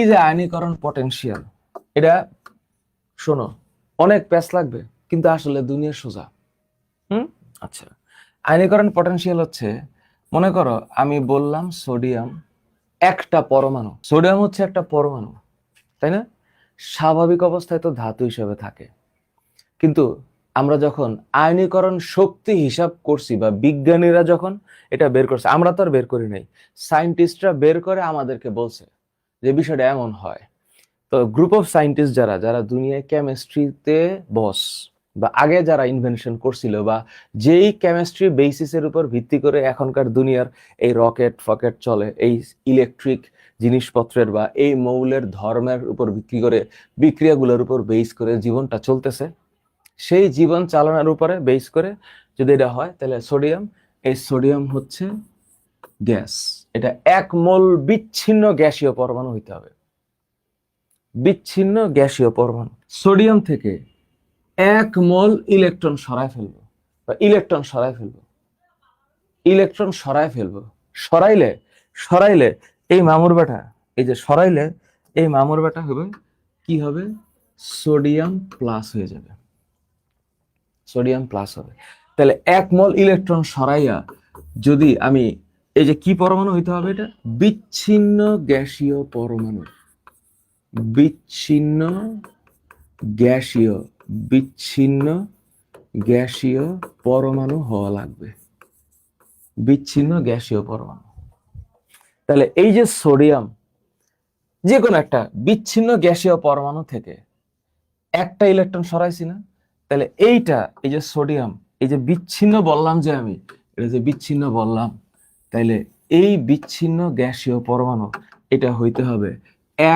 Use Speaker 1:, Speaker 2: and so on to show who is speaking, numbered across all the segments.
Speaker 1: এই যে আয়নীকরণ পটেনশিয়াল, এটা শোনো অনেক প্যাচ লাগবে, কিন্তু আসলে দুনিয়া সোজা। আচ্ছা, আয়নীকরণ পটেনশিয়াল হচ্ছে, মনে করো আমি বললাম সোডিয়াম একটা পরমাণু, সোডিয়াম হচ্ছে একটা পরমাণু, তাই না? স্বাভাবিক অবস্থায় তো ধাতু হিসেবে থাকে, কিন্তু আমরা যখন আয়নীকরণ শক্তি হিসাব করছি বা বিজ্ঞানীরা যখন এটা বের করছে, আমরা তো আর বের করি নাই, সায়েন্টিস্টরা বের করে আমাদেরকে বলছে যে বিষয়টা এমন হয়। তো গ্রুপ অফ সায়েন্টিস্ট যারা যারা দুনিয়ায় কেমিস্ট্রিতে বস, বা আগে যারা ইনভেনশন করছিল, বা যেই কেমিস্ট্রি বেসিসের উপর ভিত্তি করে এখনকার দুনিয়ার এই রকেট ফকেট চলে, এই ইলেকট্রিক জিনিসপত্রের বা এই মৌলের ধর্মের উপর ভিত্তি করে, বিক্রিয়াগুলোর উপর বেস করে জীবনটা চলতেছে, সেই জীবন চালনার উপরে বেস করে যদি এটা হয়, তাহলে সোডিয়াম, এই সোডিয়াম হচ্ছে গ্যাস। এটা এক মোল বিচ্ছিন্ন গ্যাসীয় পরমাণু হইতে হবে, বিচ্ছিন্ন গ্যাসীয় পরমাণু। সোডিয়াম থেকে এক মোল ইলেকট্রন সরায় ফেলবো, বা ইলেকট্রন সরায় ফেলবো, ইলেকট্রন সরায় ফেলবো, সরাইলে সরাইলে এই মামুর বেটা, এই যে সরাইলে এই মামুর বেটা হবে কি হবে? সোডিয়াম প্লাস হয়ে যাবে, সোডিয়াম প্লাস হবে। তাহলে এক মোল ইলেকট্রন সরাইয়া যদি আমি, এই যে কি পরমাণু হইতে হবে? এটা বিচ্ছিন্ন গ্যাসীয় পরমাণু, বিচ্ছিন্ন গ্যাসীয়, বিচ্ছিন্ন গ্যাসীয় পরমাণু হওয়া লাগবে, বিচ্ছিন্ন গ্যাসীয় পরমাণু। তাহলে এই যে সোডিয়াম, যে কোনো একটা বিচ্ছিন্ন গ্যাসীয় পরমাণু থেকে একটা ইলেকট্রন সরাইছি না, তাহলে এইটা, এই যে সোডিয়াম, এই যে বিচ্ছিন্ন বললাম যে আমি, এটা যে বিচ্ছিন্ন বললাম, তাইলে এই বিচ্ছিন্ন গ্যাসীয় পরমাণু এটা হইতে হবে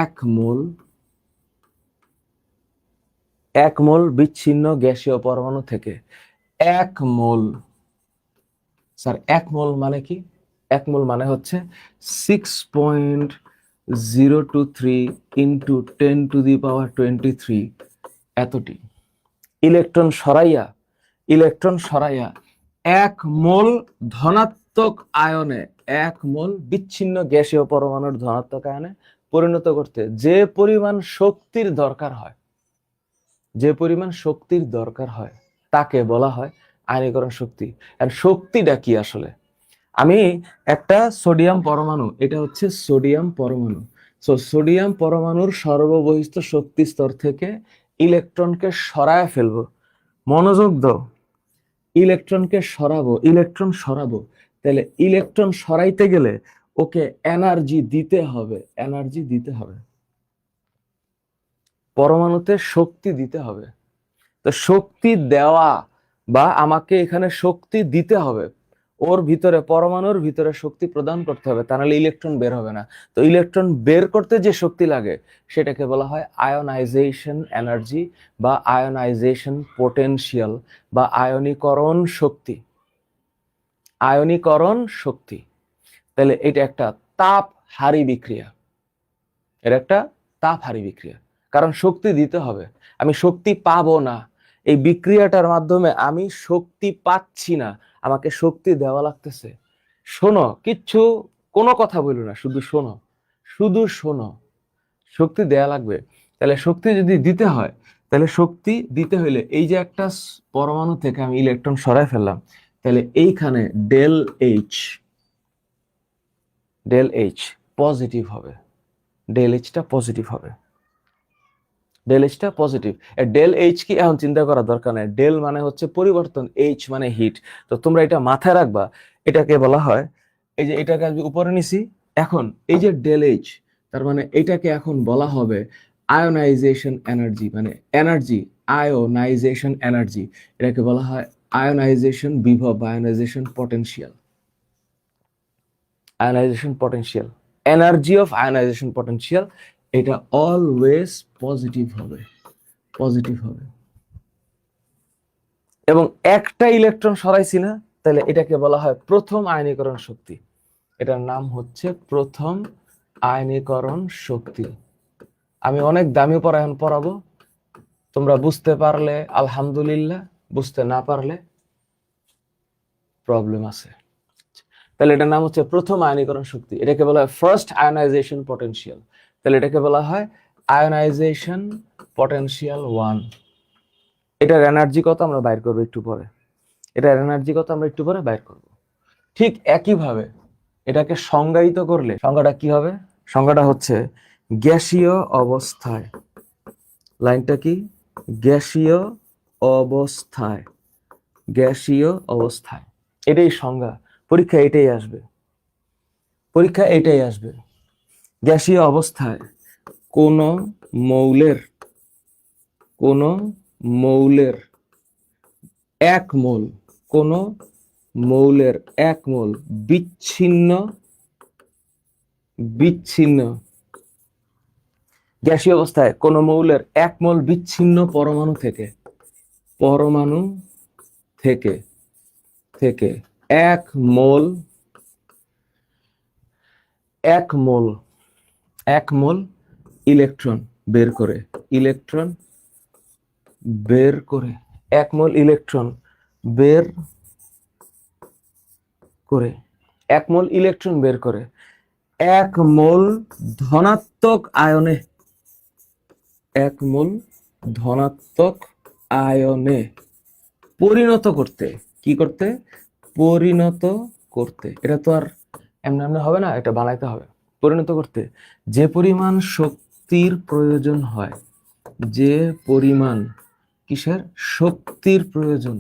Speaker 1: এক মোল, এক মোল বিচ্ছিন্ন গ্যাসীয় পরমাণু থেকে এক মোল, স্যার এক মোল মানে কি? এক মোল মানে হচ্ছে 6.023 ইন্টু 10⁻23 এতটি ইলেকট্রন সরাইয়া, ইলেকট্রন সরাইয়া এক মোল ধনাত্মক আয়নে, এক মোল বিচ্ছিন্ন গ্যাসীয় পরমাণুর ধনাত্মক আয়নে পরিণত করতে যে পরিমাণ শক্তির দরকার হয়, যে পরিমাণ শক্তির দরকার হয়, তাকে বলা হয় আয়নীকরণ শক্তি। আর শক্তিটা কি আসলে? আমি একটা সোডিয়াম পরমাণু, এটা হচ্ছে সোডিয়াম পরমাণু, সো সোডিয়াম পরমাণুর সর্ববহিস্থ শক্তি স্তর থেকে ইলেকট্রনকে সরায় ফেলবো, মনোযোগ দাও, ইলেকট্রনকে সরাবো, ইলেকট্রন সরাবো, তাহলে ইলেকট্রন সরাইতে গেলে ওকে এনার্জি দিতে হবে, এনার্জি দিতে হবে, পরমাণুতে শক্তি দিতে হবে। তো শক্তি দেওয়া, বা আমাকে এখানে শক্তি দিতে হবে, ওর ভিতরে, পরমাণুর ভিতরে শক্তি প্রদান করতে হবে, তা নাহলে ইলেকট্রন বের হবে না। তো ইলেকট্রন বের করতে যে শক্তি লাগে সেটাকে বলা হয় আয়নাইজেশন এনার্জি, বা আয়নাইজেশন পটেনশিয়াল, বা আয়নীকরণ শক্তি, আয়নীকরণ শক্তি। তাহলে এটা একটা তাপহারী বিক্রিয়া, এটা একটা তাপহারী বিক্রিয়া, কারণ শক্তি দিতে হবে, আমি শক্তি পাবো না, এই বিক্রিয়াটার মাধ্যমে আমি শক্তি পাচ্ছি না, আমাকে শক্তি দেওয়া লাগতেছে। শোনো, কিচ্ছু কোনো কথা বলো না, শুধু শোনো, শুধু শোনো, শক্তি দেয়া লাগবে। তাহলে শক্তি যদি দিতে হয়, তাহলে শক্তি দিতে হইলে এই যে একটা পরমাণু থেকে আমি ইলেকট্রন সরাই ফেললাম, তাহলে এইখানে del H, del H positive হবে, ডেল এইচটা পজিটিভ হবে, ডেল এইচটা পজিটিভ। ডেল এইচ কি এখন চিন্তা করার দরকার নেই, ডেল মানে হচ্ছে পরিবর্তন, এইচ মানে হিট। তো তোমরা এটা মাথায় রাখবা, এটাকে বলা হয়, এই যে এটাকে আমি উপরে নিছি, এখন এই যে ডেল এইচ, তার মানে এটাকে এখন বলা হবে আয়োনাইজেশন এনার্জি, মানে এনার্জি, আয়োনাইজেশন এনার্জি, এটাকে বলা হয় আয়োনাইজেশন বিভব, ionization potential, ionization potential, energy of ionization potential. এটা অলওয়েজ পজিটিভ হবে, পজিটিভ হবে। এবং একটা ইলেকট্রন সরাইছি না, তাহলে এটাকে বলা হয় প্রথম আয়নীকরণ শক্তি, এটার নাম হচ্ছে প্রথম আয়নীকরণ শক্তি। আমি অনেক দামি পড়ায়ন পড়াবো, তোমরা বুঝতে পারলে আলহামদুলিল্লাহ, বুঝতে না পারলে প্রবলেম আছে। তাহলে এটার নাম হচ্ছে প্রথম আয়নীকরণ শক্তি, এটাকে বলা হয় ফার্স্ট আয়োনাইজেশন পটেনশিয়াল। তাহলে এটাকে বলা হয় আয়নাইজেশন পটেনশিয়াল 1। এটার এনার্জি কত আমরা বাইর করবো একটু পরে, এটার এনার্জি কত আমরা একটু পরে বাইর করব। ঠিক একইভাবে এটাকে সংজ্ঞায়িত করলে সংজ্ঞাটা কি হবে? সংজ্ঞাটা হচ্ছে গ্যাসীয় অবস্থায়, লাইনটা কি? গ্যাসীয় অবস্থায়, গ্যাসীয় অবস্থায়, এটাই সংজ্ঞা। পরীক্ষা এটাই আসবে, পরীক্ষা এটাই আসবে। গ্যাসীয় অবস্থায় কোন মৌলের, কোন মৌলের 1 মোল, কোন মৌলের 1 মোল বিচ্ছিন্ন, বিচ্ছিন্ন গ্যাসীয় অবস্থায় কোন মৌলের 1 মোল বিচ্ছিন্ন পরমাণু থেকে, পরমাণু থেকে থেকে 1 মোল, 1 মোল, 1 মোল ইলেকট্রন বের করে, ইলেকট্রন বের করে, 1 মোল ইলেকট্রন বের করে, 1 মোল ইলেকট্রন বের করে 1 মোল ধনাত্মক আয়নে, 1 মোল ধনাত্মক আয়নে পরিণত করতে, কি করতে? পরিণত করতে। এটা তো আর এমনি এমনি হবে না, এটা বানাইতে হবে। পরিণত করতে যে পরিমাণ শক্তির প্রয়োজন হয়, যে পরিমাণ কিসের? শক্তির প্রয়োজন,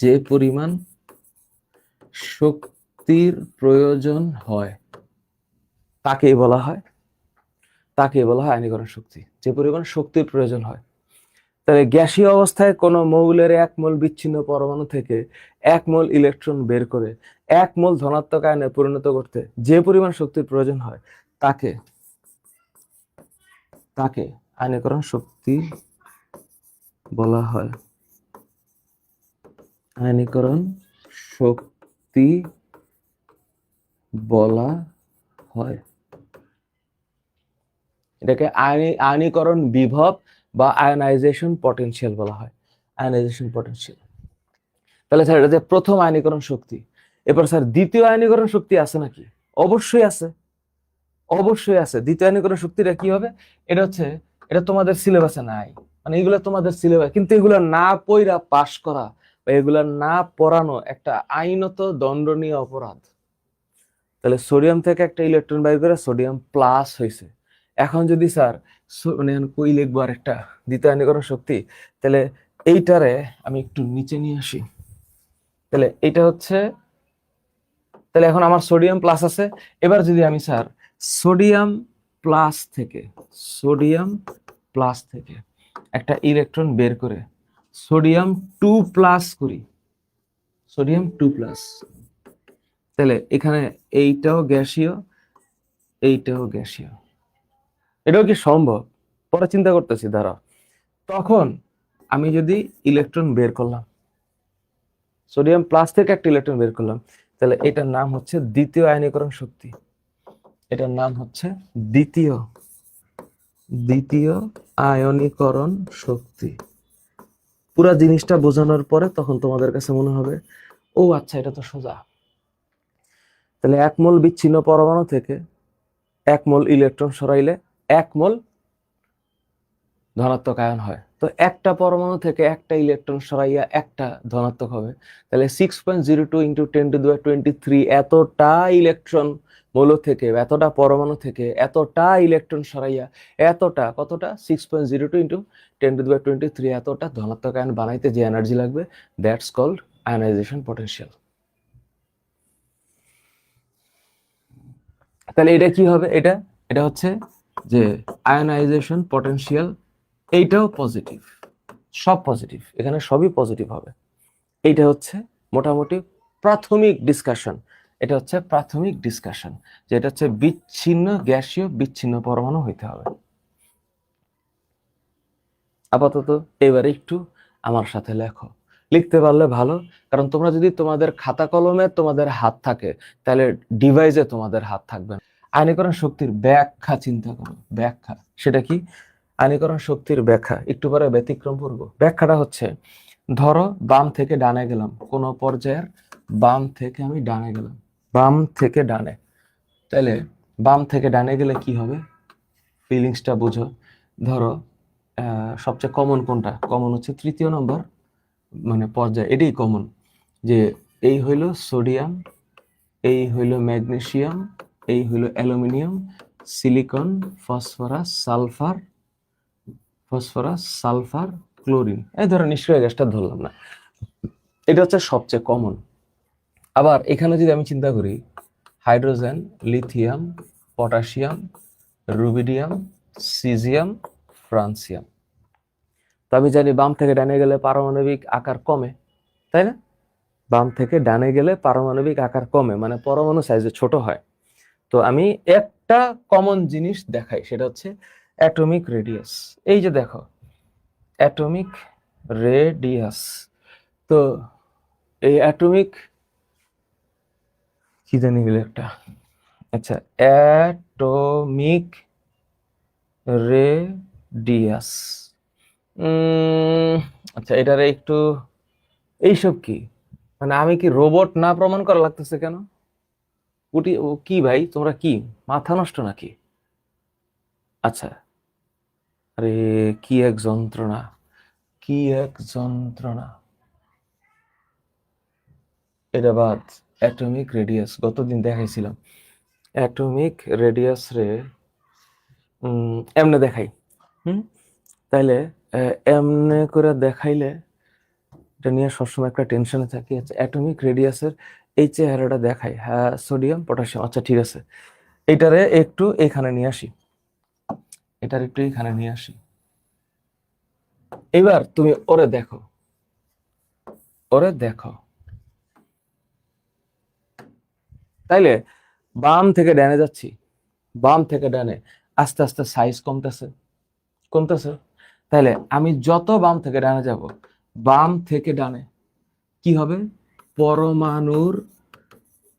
Speaker 1: যে পরিমাণ শক্তির প্রয়োজন হয় তাকেই বলা হয়, তাকেই বলা হয় আয়নীকরণ শক্তি। যে পরিমাণ শক্তির প্রয়োজন হয়। তাহলে গ্যাসীয় অবস্থায় কোনো মৌলের 1 মোল বিচ্ছিন্ন পরমাণু থেকে 1 মোল ইলেকট্রন বের করে 1 মোল ধনাত্মক আয়নে পরিণত করতে যে পরিমাণ শক্তির প্রয়োজন হয় তাকে, তাকে আয়নীকরণ শক্তি বলা হয়, আয়নীকরণ শক্তি বলা হয়। এটাকে আয়নীকরণ বিভব বা আয়নাইজেশন পটেনশিয়াল বলা হয়, আয়নাইজেশন পটেনশিয়াল। তাহলে স্যার এটা যে প্রথম আয়নীকরণ শক্তি। এরপর স্যার দ্বিতীয় আয়নীকরণ শক্তি আছে নাকি? অবশ্যই আছে, অবশ্যই আছে। দ্বিতীয় আয়নীকরণ শক্তিটা কি হবে? এটা হচ্ছে, এটা তোমাদের সিলেবাসে নাই, মানে এগুলো তোমাদের সিলেবাস, কিন্তু এগুলো না পড়া পাশ করা বা এগুলো না পড়ানো একটা আইনত দণ্ডনীয় অপরাধ। তাহলে সোডিয়াম থেকে একটা ইলেকট্রন বাইর করে সোডিয়াম প্লাস হয়েছে। এখন যদি স্যার মানে কই লিখবো আর একটা দ্বিতীয় আয়নীকরণ শক্তি, তাহলে এইটারে আমি একটু নিচে নিয়ে আসি। তাহলে এটা হচ্ছে, তাহলে এখন আমার সোডিয়াম প্লাস আছে। এবার যদি আমি স্যার সোডিয়াম প্লাস থেকে, সোডিয়াম প্লাস থেকে একটা ইলেকট্রন বের করে সোডিয়াম 2 প্লাস করি, সোডিয়াম 2 প্লাস, তাহলে এখানে এইটাও গ্যাসীয়, এইটাও গ্যাসীয়। এটাও কি সম্ভব? পরে চিন্তা করতেছি, দাঁড়া। তখন আমি যদি ইলেকট্রন বের করলাম, সোডিয়াম প্লাস থেকে একটা ইলেকট্রন বের করলাম, তাহলে এটার নাম হচ্ছে দ্বিতীয় আয়নীকরণ শক্তি। এটার নাম হচ্ছে দ্বিতীয়, দ্বিতীয় আয়নীকরণ শক্তি। পুরা জিনিসটা বোঝানোর পরে তখন তোমাদের কাছে মনে হবে ও আচ্ছা এটা তো সোজা। তাহলে 1 মোল বিচ্ছিন্ন পরমাণু থেকে 1 মোল ইলেকট্রন সরাইলে 1 মোল ধনাত্মক আয়ন হয়। তো একটা পরমাণু থেকে একটা ইলেকট্রন সরাইয়া একটা ধনাত্মক হবে। তাহলে 6.02 × 10⁻23 এতটা ইলেকট্রন মৌল থেকে, এতটা পরমাণু থেকে এতটা ইলেকট্রন সরাইয়া এতটা, কতটা? 6.02 × 10⁻23 এতটা ধনাত্মক আয়ন বানাইতে যে এনার্জি লাগবে, দ্যাটস কল্ড আয়নাইজেশন পটেনশিয়াল। তাহলে এটা কি হবে? এটা এটা হচ্ছে যে আয়নাইজেশন পটেনশিয়াল, এইটাও পজিটিভ, সব পজিটিভ, এখানে সবই পজিটিভ হবে। এইটা হচ্ছে মোটামুটি প্রাথমিক ডিসকাশন, এটা হচ্ছে প্রাথমিক ডিসকাশন, যেটা হচ্ছে বিচ্ছিন্ন গ্যাসীয় বিচ্ছিন্ন পরমাণু হইতে হবে। আপাতত এবারে একটু আমার সাথে লেখো, লিখতে পারলে ভালো, কারণ তোমরা যদি তোমাদের খাতা কলমে তোমাদের হাত থাকে তাহলে ডিভাইসে তোমাদের হাত থাকবে না। আয়নীকরণ শক্তির ব্যাখ্যা চিন্তা করো, ব্যাখ্যা সেটা কি? আয়নীকরণ শক্তির ব্যাখ্যা একটু পরে ব্যতিক্রম করব। ব্যাখ্যাটা হচ্ছে, ধরো বাম থেকে ডানে গেলাম, কোন পর্যায়ের বাম থেকে আমি ডানে গেলাম, বাম থেকে ডানে, তাহলে বাম থেকে ডানে গেলে কি হবে, ফিলিংসটা বুঝো। ধরো সবচেয়ে কমন কোনটা? কমন হচ্ছে তৃতীয় নম্বর মানে পর্যায়ে, এটাই কমন, যে এই হইল সোডিয়াম, এই হইল ম্যাগনেসিয়াম, এই হইল aluminium, silicon, phosphorus sulphur chlorine, এই ধরো নিষ্ক্রিয় গ্যাসটা ধরলাম না, এটা হচ্ছে সবচেয়ে কমন। আবার এখানে যদি আমি চিন্তা করি, hydrogen, lithium, potassium, rubidium, caesium, francium. তো আমি জানি বাম থেকে ডানে গেলে পারমাণবিক আকার কমে, তাই না? বাম থেকে ডানে গেলে পারমাণবিক আকার কমে, মানে পরমাণু সাইজে ছোট হয়। তো আমি একটা কমন জিনিস দেখাই, সেটা হচ্ছে অ্যাটমিক রেডিয়াস। এই যে দেখো অ্যাটমিক রেডিয়াস, তো এই অ্যাটমিক কি জানি গেলে একটা, আচ্ছা অ্যাটমিক রেডিয়াস, আচ্ছা এটারে একটু, এইসব কি মানে আমি কি রোবট না প্রমাণ করা লাগতেছে কেন? ও কি ভাই, তোমরা কি মাথা নষ্ট নাকি? আচ্ছা, আরে কি এক যন্ত্রণা, কি এক যন্ত্রণা। এটা বাদ, অ্যাটমিক রেডিয়াস গতদিন দেখাইছিলাম। অ্যাটমিক রেডিয়াস রে এমনে দেখাই, তাইলে এমনে করে দেখাইলে এটা নিয়ে সবসময় একটা টেনশনে থাকি। আচ্ছা অ্যাটমিক রেডিয়াসের এই চেহারাটা দেখাই, হ্যাঁ সোডিয়াম পটাশিয়াম, আচ্ছা ঠিক আছে, এটারে একটু এখানে নিয়ে আসি, এটার একটু এখানে নিয়ে আসি। এবার তুমি ওরে দেখো, ওরে দেখো, তাইলে বাম থেকে ডানে যাচ্ছি, বাম থেকে ডানে আস্তে আস্তে সাইজ কমতেছে, কমতেছে। তাইলে আমি যত বাম থেকে ডানে যাব, বাম থেকে ডানে কি হবে, পরমাণুর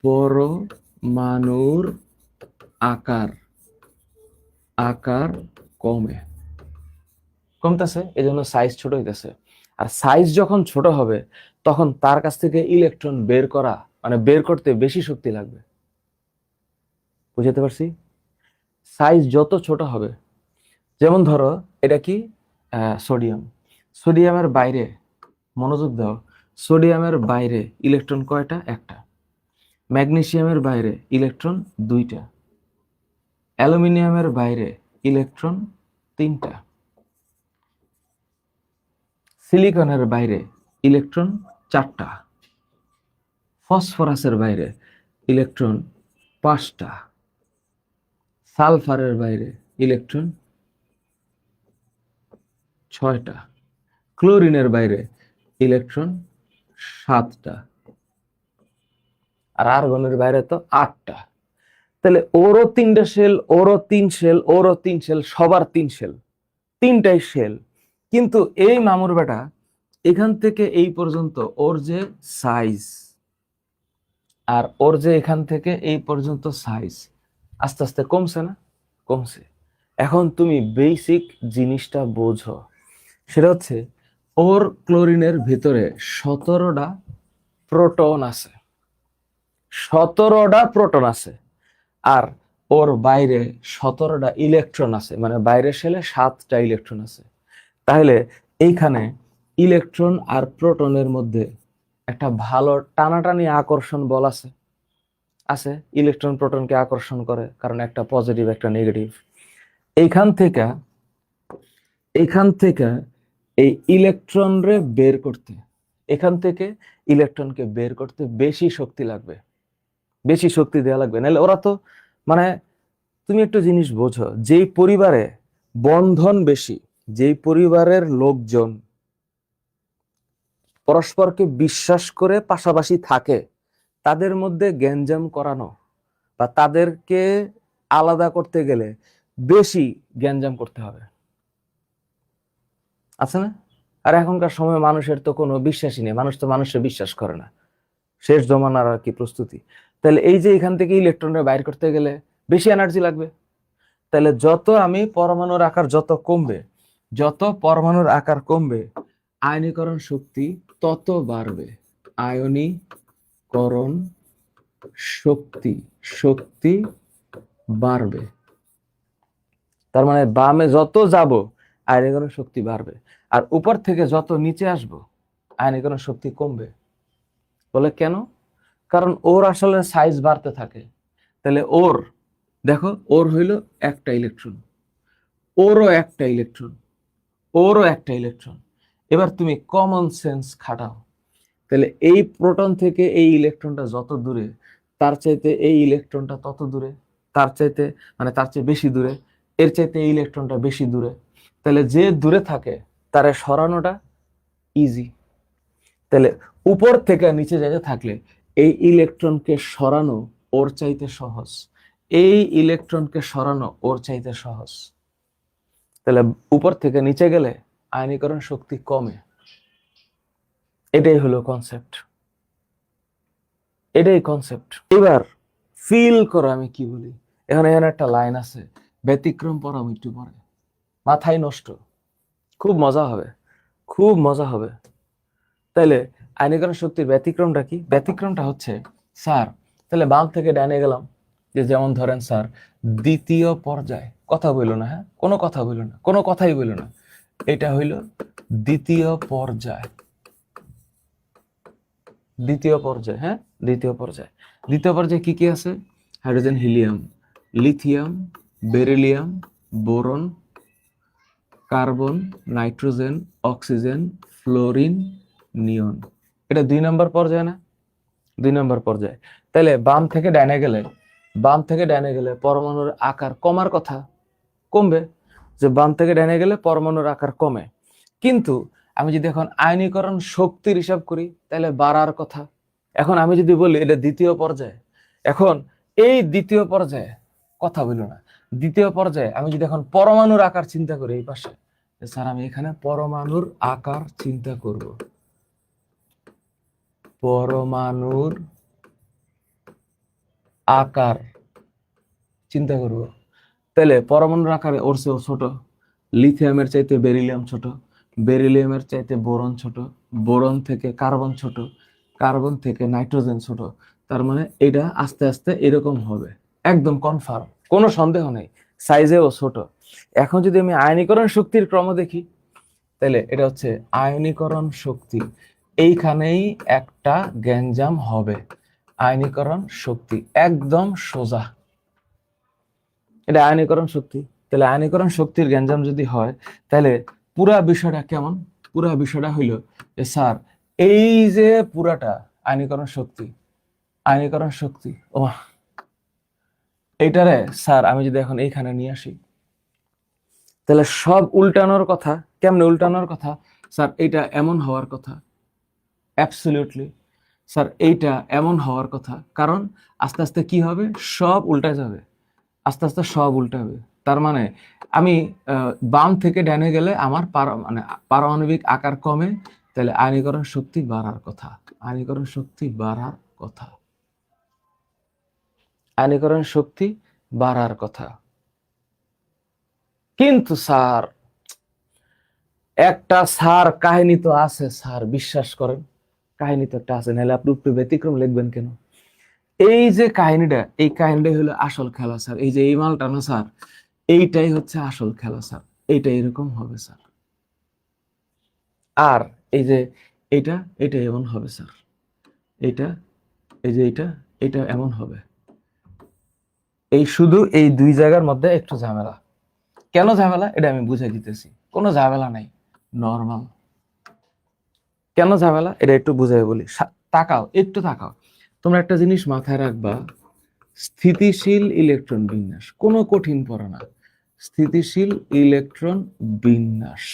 Speaker 1: পরমাণুর আকার আকার কমে, কমতেছে, এই জন্য সাইজ ছোট হইতেছে। আর সাইজ যখন ছোট হবে তখন তার কাছ থেকে ইলেকট্রন বের করা মানে বের করতে বেশি শক্তি লাগবে। বুঝতে পারছি? সাইজ যত ছোট হবে, যেমন ধরো এটা কি সোডিয়াম, সোডিয়ামের বাইরে, মনোযোগ দাও, সোডিয়ামের বাইরে ইলেকট্রন কয়টা? একটা। ম্যাগনেসিয়ামের বাইরে ইলেকট্রন দুইটা। অ্যালুমিনিয়ামের বাইরে ইলেকট্রন তিনটা। সিলিকনের বাইরে ইলেকট্রন চারটা। ফসফরাসের বাইরে ইলেকট্রন পাঁচটা। সালফারের বাইরে ইলেকট্রন ছয়টা। ক্লোরিনের বাইরে ইলেকট্রন সাতটা। আর আর্গনের বাইরে তো আটটা। তাহলে ওরও তিনটা শেল, ওরও তিন শেল, ওরও তিন শেল, সবার তিন শেল, তিনটাই শেল। কিন্তু এই মামুর বেটা এখান থেকে এই পর্যন্ত ওর যে সাইজ, আর ওর যে এখান থেকে এই পর্যন্ত সাইজ আস্তে আস্তে কমছে না? কমছে। এখন তুমি বেসিক জিনিসটা বোঝো, সেটা হচ্ছে ওর ক্লোরিনের ভিতরে 17টা প্রোটন আছে, 17টা প্রোটন আছে। আর ওর বাইরে 17টা ইলেকট্রন আছে, মানে বাইরের শেলে 7টা ইলেকট্রন আছে। তাহলে এইখানে ইলেকট্রন আর প্রোটনের মধ্যে একটা ভালো টানাটানি আকর্ষণ বল আছে, আছে। ইলেকট্রন প্রোটনকে আকর্ষণ করে, কারণ একটা পজিটিভ একটা নেগেটিভ। এইখান থেকে এখান থেকে এই ইলেকট্রন রে বের করতে, এখান থেকে ইলেকট্রনকে বের করতে বেশি শক্তি লাগবে, বেশি শক্তি দেওয়া লাগবে, নাহলে ওরা তো মানে, তুমি একটা জিনিস বোঝো, যেই পরিবারে বন্ধন বেশি, যেই পরিবারের লোকজন পরস্পরকে বিশ্বাস করে পাশাপাশি থাকে, তাদের মধ্যে গ্যাঞ্জাম করানো বা তাদেরকে আলাদা করতে গেলে বেশি গ্যাঞ্জাম করতে হবে, আছে না? আর এখনকার সময় মানুষের তো কোনো বিশ্বাসই নেই, মানুষ তো মানুষের বিশ্বাস করে না, শেষ জমানার আর কি প্রস্তুতি। তাহলে এই যে এখান থেকে ইলেকট্রনের বাইর করতে গেলে বেশি এনার্জি লাগবে। তাহলে যত আমি পরমাণুর আকার যত কমবে, যত পরমাণুর আকার কমবে, আয়নীকরণ শক্তি তত বাড়বে। আয়নীকরণ শক্তি, শক্তি বাড়বে। তার মানে বামে যত যাব আয়নীকরণ শক্তি বাড়বে, আর উপর থেকে যত নিচে আসব আয়নীকরণ শক্তি কমবে। বলে কেন? কারণ ওর আসলে সাইজ বাড়তে থাকে। তাহলে ওর দেখো, ওর হইল একটা ইলেকট্রন, ওরও একটা ইলেকট্রন, ওরও একটা ইলেকট্রন। এবার তুমি কমন সেন্স খাটাও, তাহলে এই প্রোটন থেকে এই ইলেকট্রনটা যত দূরে, তার চাইতে এই ইলেকট্রনটা তত দূরে, তার চাইতে মানে তার চেয়ে বেশি দূরে, এর চাইতে এই ইলেকট্রনটা বেশি দূরে। তাহলে যে দূরে থাকে তারে সরানোটা ইজি। তাহলে উপর থেকে নিচে যেতে থাকলে এই ইলেকট্রনকে সরানো ওর চাইতে সহজ, এই ইলেকট্রনকে সরানো ওর চাইতে সহজ। তাহলে উপর থেকে নিচে গেলে আয়নীকরণ শক্তি কমে। এটাই হলো কনসেপ্ট, এটাই কনসেপ্ট। এবার ফিল করো আমি কি বলি। এখানে একটা লাইন আছে, ব্যতিক্রম পরম একটু পরে, মাথায় নষ্ট, খুব মজা হবে, খুব মজা হবে। তাইলে আয়নীকরণ শক্তির ব্যতিক্রমটা কি? ব্যতিক্রমটা হচ্ছে স্যার, তাহলে বাম থেকে ডানে গেলাম, যে যেমন ধরেন স্যার দ্বিতীয় পর্যায়, কথা বইল না, হ্যাঁ কোনো কথা বইল না, কোনো কথাই বইল না, এটা হইল দ্বিতীয় পর্যায়, দ্বিতীয় পর্যায়, হ্যাঁ দ্বিতীয় পর্যায়। দ্বিতীয় পর্যায়ে কি কি আছে? Hydrogen, helium, lithium, beryllium, boron, carbon, nitrogen, oxygen, fluorine, neon. এটা 2 নম্বর পর্যায় না? 2 নম্বর পর্যায়। তাহলে বাম থেকে ডানে গেলে, বাম থেকে ডানে গেলে পরমাণুর আকার কমার কথা, কমবে। যে বাম থেকে ডানে গেলে পরমাণুর আকার কমে, কিন্তু আমি যদি এখন আয়নীকরণ শক্তির হিসাব করি তাহলে বাড়ার কথা। এখন আমি যদি বলি এটা দ্বিতীয় পর্যায়ে, এখন এই দ্বিতীয় পর্যায়ে কথা বলল না, দ্বিতীয় পর্যায়ে আমি যদি এখন পরমাণুর আকার চিন্তা করি, এই পাশে স্যার আমি এখানে পরমাণুর আকার চিন্তা করব, পরমাণুর আকার চিন্তা করব, তাহলে পরমাণুর আকারে ওর চেয়েও ছোট, লিথিয়ামের চাইতে বেরিলিয়াম ছোট, বেরিলিয়ামের চাইতে বোরন ছোট, বোরন থেকে কার্বন ছোট, কার্বন থেকে নাইট্রোজেন ছোট। তার মানে এটা আস্তে আস্তে এরকম হবে, একদম কনফার্ম, কোনো সন্দেহ নেই, সাইজেও ছোট। এখন যদি আমি আয়নীকরণ শক্তির ক্রম দেখি, তাহলে এটা হচ্ছে আয়নীকরণ শক্তি, এইখানেই একটা গ্যাঞ্জাম হবে। আয়নীকরণ শক্তি একদম সোজা, এটা আয়নীকরণ শক্তি। তাহলে আয়নীকরণ শক্তির গ্যাঞ্জাম যদি হয়, তাহলে পুরা বিষয়টা কেমন? পুরা বিষয়টা হইল যে স্যার এই যে পুরাটা আয়নীকরণ শক্তি, আয়নীকরণ শক্তি, ও এইটারে স্যার আমি যদি এখন এইখানে নিয়ে আসি, তাহলে সব উল্টানোর কথা। কেমনে উল্টানোর কথা? স্যার এইটা এমন হওয়ার কথা, অ্যাবসলিউটলি স্যার এইটা এমন হওয়ার কথা, কারণ আস্তে আস্তে কি হবে, সব উল্টা যাবে, আস্তে আস্তে সব উল্টা হবে। তার মানে আমি বাম থেকে ডানে গেলে আমার মানে পারমাণবিক আকার কমে, তাহলে আয়নীকরণ শক্তি বাড়ার কথা, আয়নীকরণ শক্তি বাড়ার কথা, আয়নীকরণ শক্তি বাড়ার কথা। কিন্তু স্যার একটা স্যার কাহিনী তো আছে স্যার, বিশ্বাস করেন কাহিনী তো একটা আছে, নাহলে আপনি একটু ব্যতিক্রম লিখবেন কেন? এই যে কাহিনীটা, এই কাহিনীটাই হলো আসল খেলা স্যার। এই যে এই মালটা না স্যার, এইটাই হচ্ছে আসল খেলা স্যার, এইটা এরকম হবে স্যার। আর এই যে এটা, এটা এমন হবে স্যার, এটা এই যে এটা, এটা এমন হবে। এই শুধু এই 2 জায়গার মধ্যে একটু ঝামেলা। কেন ঝামেলা এটা আমি বুঝাই দিতেছি, কোনো ঝামেলা নাই, নর্মাল। কেন ঝামেলা এটা একটু বুঝাই বলি, তাকাও একটু তাকাও। তোমরা একটা জিনিস মাথায় রাখবা, স্থিতিশীল ইলেকট্রন বিন্যাস কোনো কঠিন পড়া না। স্থিতিশীল ইলেকট্রন বিন্যাস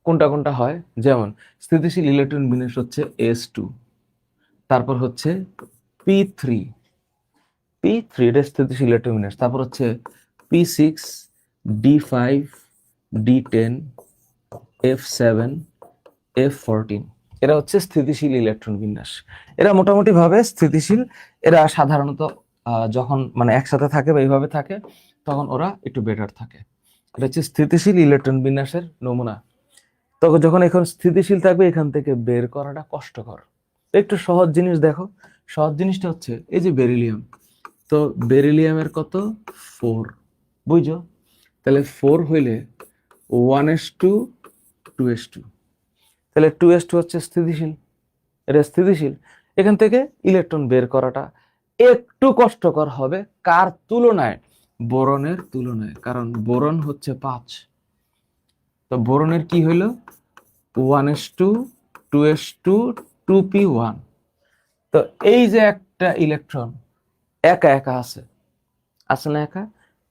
Speaker 1: কোনটা কোনটা হয়? যেমন স্থিতিশীল ইলেকট্রন বিন্যাস হচ্ছে S2, তারপর হচ্ছে P3, P3 এটা স্থিতিশীল ইলেকট্রন বিন্যাস, তারপর হচ্ছে P6, D5, D10, F7, F14। এরা হচ্ছে স্থিতিশীল ইলেকট্রন বিন্যাস। এরা মোটামুটি ভাবে স্থিতিশীল। এরা সাধারণত যখন মানে একসাথে থাকে বা এইভাবে থাকে, তখন ওরা একটু বেটার থাকে। এটা হচ্ছে স্থিতিশীল ইলেকট্রন বিন্যাসের নমুনা। তখন যখন এখন স্থিতিশীল থাকবে, এখান থেকে বের করাটা কষ্টকর। একটু সহজ জিনিস দেখো, সহজ জিনিসটা হচ্ছে এই যে বেরিলিয়াম, তো বেরিলিয়ামের কত 4, বুঝছো? তাহলে 4 হইলে 1s2 2s2, তাহলে 2s2 হচ্ছে স্থিতিশীল, এটা স্থিতিশীল। এখান থেকে ইলেকট্রন বের করাটা একটু কষ্টকর হবে, কার তুলনায়? বোরনের তুলনায়, কারণ বোরন হচ্ছে 5। তো বোরনের কি হইল 1s2 2s2 2p1। তো এই যে একটা ইলেকট্রন একা একা আছে না একা,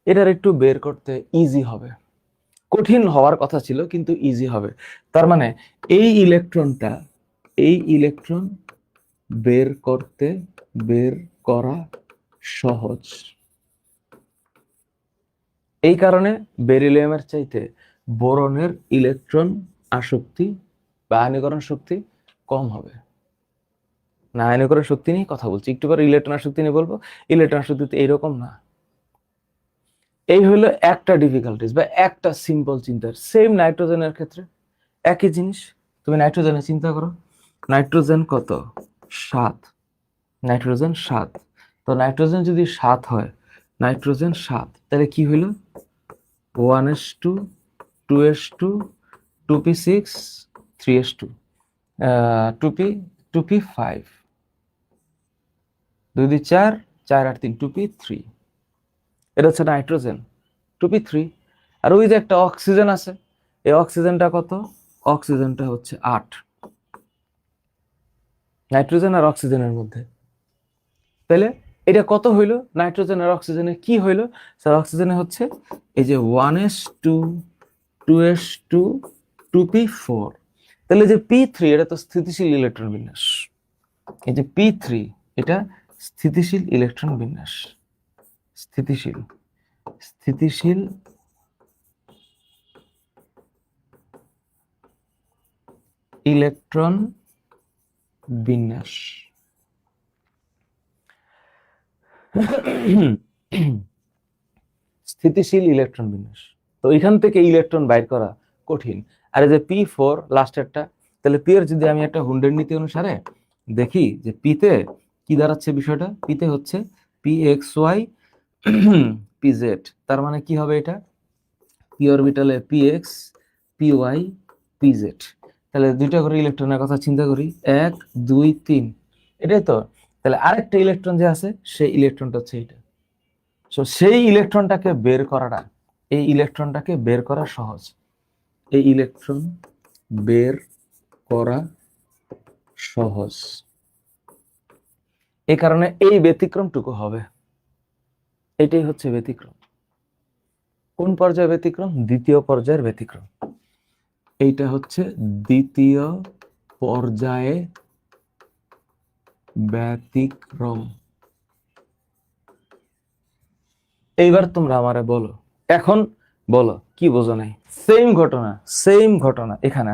Speaker 1: এটার একটু বের করতে ইজি হবে, কঠিন হওয়ার কথা ছিল কিন্তু ইজি হবে। তার মানে এই ইলেকট্রন বের করা সহজ। এই কারণে বেরিলিয়ামের চাইতে বোরনের ইলেকট্রন আসক্তি বা আয়নীকরণ শক্তি কম হবে। না, আয়নীকরণ শক্তি নিয়ে কথা বলছি, একটু পরে ইলেকট্রন আসক্তি নিয়ে বলবো। ইলেকট্রন আসক্তি তো এইরকম না। এই হলো একটা ডিফিকাল্টিস বা একটা সিম্পল চিন্তার। সেম নাইট্রোজেনের ক্ষেত্রে একই জিনিস। তুমি নাইট্রোজেনের চিন্তা করো, নাইট্রোজেন কত 7, নাইট্রোজেন 7। তো নাইট্রোজেন যদি 7 হয়, নাইট্রোজেন 7, তাহলে কি হইল 1s2 2s2 2p6 3s2 2p5 2 2 4 4 8 3 2p3। এটা হচ্ছে নাইট্রোজেন 2p3। আর ওই যে একটা অক্সিজেন আছে, এই অক্সিজেনটা কত? অক্সিজেনটা হচ্ছে 8। নাইট্রোজেন আর অক্সিজেনের মধ্যে, তাহলে এটা কত হইল? নাইট্রোজেন আর অক্সিজেনে কি হইল স্যার? অক্সিজেনে হচ্ছে এই যে 1s2 2s2 2p4। তাহলে যে p3 এটা তো স্থিতিশীল ইলেকট্রন বিন্যাস। এই যে p3 এটা স্থিতিশীল ইলেকট্রন বিন্যাস, স্থিতিশীল ইলেকট্রন বিন্যাস। স্থিতিশীল ইলেকট্রন বিন্যাস। তো এখান থেকে ইলেকট্রন বাইর করা কঠিন। আর এই যে p4 লাস্টেরটা, তাহলে p এর যদি আমি একটা হুন্ডের নীতি অনুসারে দেখি যে p-তে কি দাঁড়াচ্ছে বিষয়টা, p-তে হচ্ছে pxy pz। তার মানে কি হবে এটা? p অরবিটালে px py pz। তাহলে দুইটা করে ইলেকট্রনের কথা চিন্তা করি, 1 2 3, এটাই তো। তাহলে আরেকটা ইলেকট্রন যে আছে সেই ইলেকট্রনটা হচ্ছে এটা। সেই ইলেকট্রনটাকে বের করা সহজ। এই ইলেকট্রন বের করা সহজ, এই কারণে এই ব্যতিক্রমটুকু হবে। এটাই হচ্ছে ব্যতিক্রম। কোন পর্যায়ে ব্যতিক্রম? দ্বিতীয় পর্যায়ের ব্যতিক্রম। এইটা হচ্ছে দ্বিতীয় পর্যায়ে ব্যতিক্রম। এইবার তোমরা আমারে বলো, এখন বলো কি বোঝো নাই? সেম ঘটনা এখানে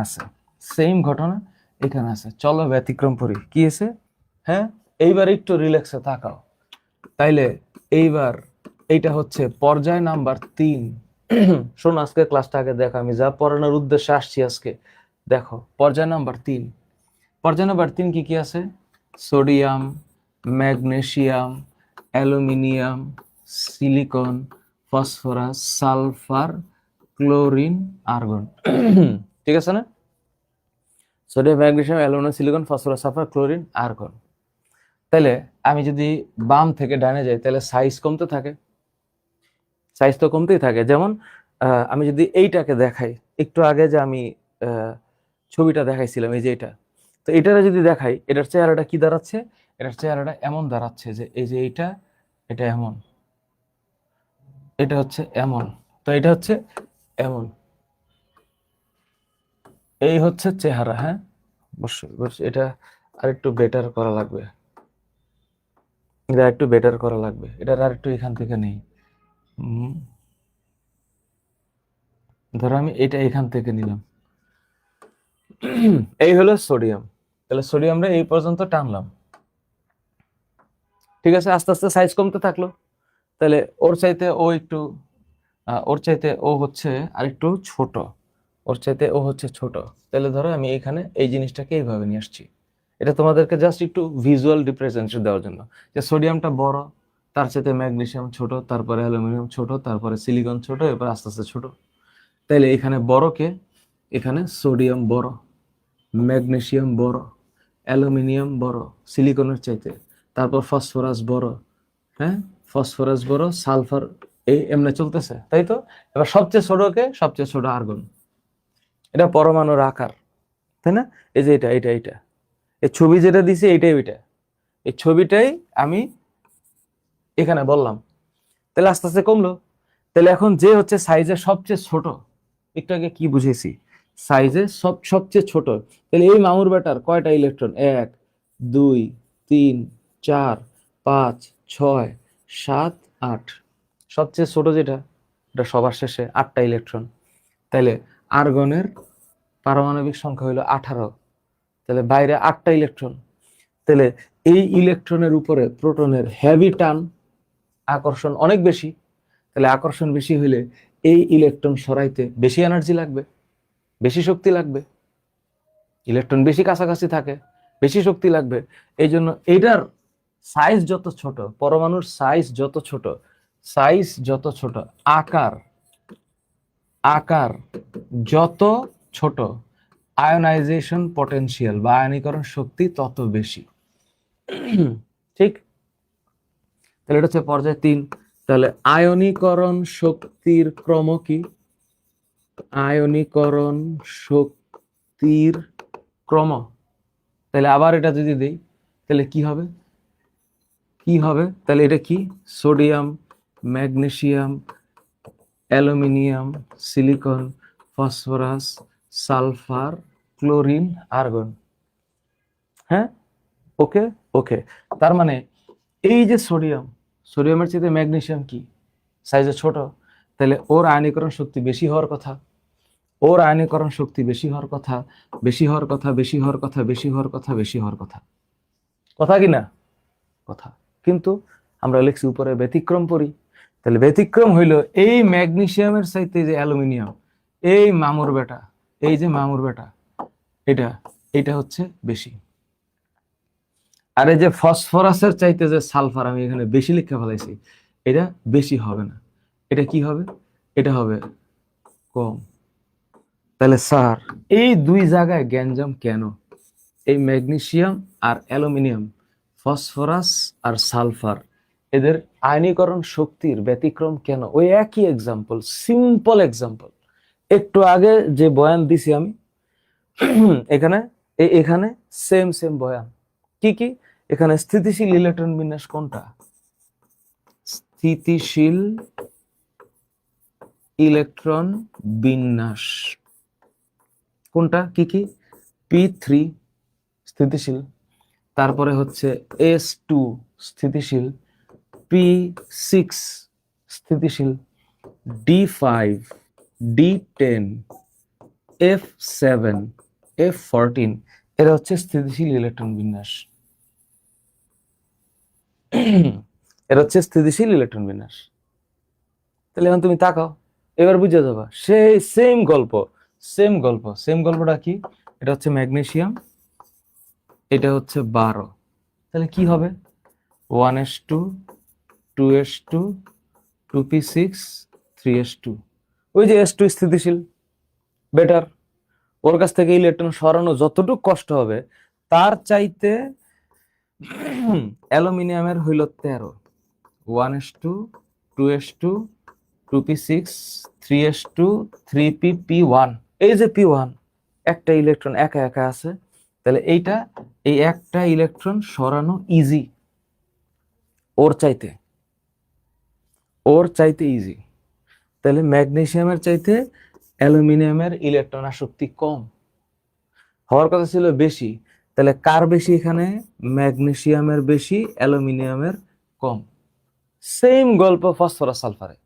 Speaker 1: আছে, চলো ব্যতিক্রম পড়ি। কি আছে? হ্যাঁ, এইবার একটু রিল্যাক্সে তাকাও। তাইলে এইবার এইটা হচ্ছে পর্যায় নাম্বার 3। শোনো, আজকে ক্লাসটা আগে দেখো, আমি যা পড়ানোর উদ্দেশ্যে আসছি আজকে দেখো। পর্যায় নাম্বার 3 কি কি আছে? Sodium, magnesium, aluminium, silicon, phosphorus, sulphur, chlorine, argon. ঠিক আছে না? Sodium, magnesium, aluminium, silicon, phosphorus, sulphur, chlorine, argon. তাহলে আমি যদি বাম থেকে ডানে যাই, তাহলে সাইজ কমতে থাকে, সাইজ তো কমতেই থাকে। যেমন আমি যদি এইটাকে দেখাই, একটু আগে যে আমি ছবিটা দেখাইছিলাম, এই যে এটা, তো এটারে যদি দেখাই, এটার চেহারাটা কি দাঁড়াচ্ছে? এটার চেহারাটা এমন দাঁড়াচ্ছে যে এই যে এটা এমন, এটা হচ্ছে এমন, তো এটা হচ্ছে এমন। এই হচ্ছে চেহারা। হ্যাঁ, অবশ্যই এটা আর একটু বেটার করা লাগবে, এটার আর একটু এখান থেকে নেই। ধরো আমি এটা এখান থেকে নিলাম। এই হলো সোডিয়াম। তাহলে সোডিয়ামটা এই পর্যন্ত টানলাম, ঠিক আছে? আস্তে আস্তে সাইজ কমতে থাকলো। তাহলে ওর চাইতে ও হচ্ছে আরেকটু ছোট, ছোট। তাহলে ধরো আমি এখানে এই জিনিসটাকে এইভাবে নিয়ে আসছি। এটা তোমাদেরকে জাস্ট একটু ভিজুয়াল রিপ্রেজেন্টেশন দেওয়ার জন্য যে সোডিয়ামটা বড়, তার সাথে ম্যাগনেসিয়াম ছোট, তারপরে অ্যালুমিনিয়াম ছোট, তারপরে সিলিকন ছোট, এরপর আস্তে আস্তে ছোট। তাইলে এখানে বড় কে? এখানে সোডিয়াম বড়, ম্যাগনেসিয়াম বড়, অ্যালুমিনিয়াম বড় সিলিকনের চাইতে, তারপর ফসফরাস বড়, হ্যাঁ ফসফরাস বড়, সালফার, এই এমনি চলতেছে, তাই তো? এবার সবচেয়ে ছোট কে? সবচেয়ে ছোট আর্গন। এটা পরমাণুর আকার, তাই না? এই যে এটা এই ছবি যেটা দিছে এইটাই ওইটা, এই ছবিটাই আমি এখানে বললাম। তাহলে আস্তে আস্তে কমলো। তাহলে এখন যে হচ্ছে সাইজে সবচেয়ে ছোট, একটু আগে কি বুঝেছি, সাইজে সবচেয়ে ছোট, তাহলে এই মামুর বেটার কয়টা ইলেকট্রন? 1 2 3 4 5 6 7 8, সবচেয়ে ছোট যেটা এটা সবার শেষে 8টা ইলেকট্রন। তাহলে আর্গনের পারমাণবিক সংখ্যা হলো 18, তাহলে বাইরে 8টা ইলেকট্রন। তাহলে এই ইলেকট্রনের উপরে প্রোটনের হেভি টান, আকর্ষণ অনেক বেশি। তাহলে আকর্ষণ বেশি হলে এই ইলেকট্রন সরাইতে বেশি এনার্জি লাগবে, বেশি শক্তি লাগবে। ইলেকট্রন বেশি কাছাকাছি থাকে, বেশি শক্তি লাগবে। এই জন্য এটার সাইজ যত ছোট, পরমাণুর সাইজ যত ছোট, আকার আকার যত ছোট, আয়নাইজেশন পটেনশিয়াল বা আয়নীকরণ শক্তি তত বেশি। ঠিক? তাহলে এটা হচ্ছে পর্যায় 3। তাহলে আয়নীকরণ শক্তির ক্রম কি? আয়নীকরণ শক্তির ক্রম। তাহলে আবার এটা যদি দেই তাহলে কি হবে? তাহলে এটা কি? Sodium, magnesium, aluminium, silicon, phosphorus, sulphur, chlorine, argon. হ্যাঁ, ওকে ওকে। তার মানে এই যে সোডিয়ামের চেয়ে ম্যাগনেসিয়াম কি সাইজে ছোট, তাহলে ওর আয়নীকরণ শক্তি বেশি হওয়ার কথা, কথা কি না? কথা। কিন্তু আমরা লিখছি উপরে ব্যতিক্রম পড়ি। তাহলে ব্যতিক্রম হইল এই ম্যাগনেসিয়ামের চাইতে যে অ্যালুমিনিয়াম, এই মামুর বেটা, এটা হচ্ছে বেশি। আর এই যে ফসফরাসের চাইতে যে সালফার আমি এখানে বেশি লিখে ফেলাইছি, এটা বেশি হবে না, এটা কি হবে? এটা হবে কম। তাহলে স্যার এই দুই জায়গায় গ্যাঞ্জাম কেন? এই ম্যাগনেসিয়াম আর অ্যালুমিনিয়াম, ফসফরাস আর সালফার, এদের আয়নীকরণ শক্তির ব্যতিক্রম কেন? ওই একই এক্সাম্পল, সিম্পল এক্সাম্পল, একটু আগে যে বয়ান দিছি আমি এখানে এখানে সেম বয়ান। কি এখানে স্থিতিশীল ইলেকট্রন বিন্যাস কোনটা? স্থিতিশীল ইলেকট্রন বিন্যাস কোনটা? কি P3 স্থিতিশীল, তারপরে হচ্ছে S2 স্থিতিশীল, P6 স্থিতিশীল, D5, D10, F7, F14, এরা হচ্ছে স্থিতিশীল ইলেকট্রন বিন্যাস। তাহলে এখন তুমি তাকাও, এবার বুঝে যাবা সেই সেম গল্পটা কি? এটা হচ্ছে ম্যাগনেসিয়াম, এটা হচ্ছে 12, তাহলে কি হবে? 1s2, 2s2, 2p6, 3s2। ওই যে s2 স্থিতিশীল, বেটার। ওর কাছ থেকে ইলেকট্রন সরানো যতটুকু কষ্ট হবে তার চাইতে অ্যালুমিনিয়ামের হইল 13, 1s2, 2s2, 2p6, 3s2, 3p, p1। এই যে p1 একটা ইলেকট্রন একা একা আছে, তাহলে এই একটা ইলেকট্রন সরানো ইজি, ওর চাইতে ইজি। তাহলে ম্যাগনেসিয়ামের চাইতে অ্যালুমিনিয়ামের ইলেকট্রন আসক্তি কম হওয়ার কথা ছিল বেশি। তাহলে কার বেশি এখানে? ম্যাগনেসিয়ামের বেশি, অ্যালুমিনিয়ামের কম। সেম গল্প ফসফরাস সালফারে,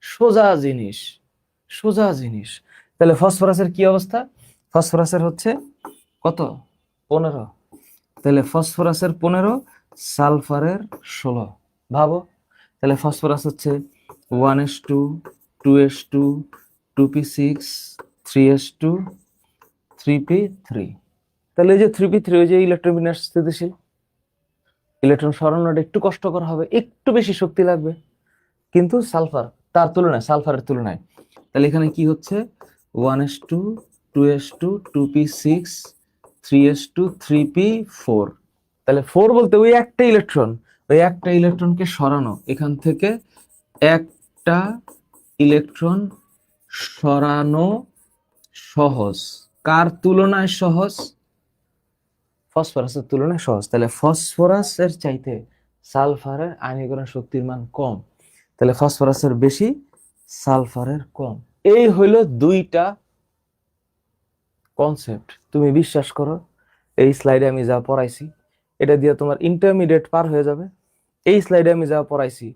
Speaker 1: সোজা জিনিস। তাহলে ফসফরাসের কি অবস্থা? ফসফরাসের হচ্ছে কত? 15। তাহলে ফসফরাসের 15, সালফারের 16। ভাবো, তাহলে ফসফরাস হচ্ছে 1s2, 2s2, 2p6, 3s2, 3p3। তাহলে এই যে 3p3 ওই যে ইলেকট্রন বিন্যাস স্থিতিশীল, ইলেকট্রন সরানোটা একটু কষ্টকর হবে, একটু বেশি শক্তি লাগবে, কিন্তু সালফার তার তুলনায়, সালফারের তুলনায়, তাহলে এখানে কি হচ্ছে 1s2 2s2 2p6 3s2 3p4, তাহলে 4 বলতে ওই একটা ইলেকট্রন, ওই একটা ইলেকট্রনকে সরানো, এখান থেকে একটা ইলেকট্রন সরানো সহজ। কার তুলনায় সহজ? ফসফরাসের তুলনায় সহজ। তাহলে ফসফরাসের চাইতে সালফারের আয়নীকরণ শক্তির মান কম, তাহলে ফসফরাসের বেশি, সালফারের কম। এই হইলো দুইটা কনসেপ্ট। তুমি বিশ্বাস করো, এই স্লাইডে আমি যা পড়াইছি এটা দিয়ে তোমার ইন্টারমিডিয়েট পার হয়ে যাবে। এই স্লাইডে আমি যা পড়াইছি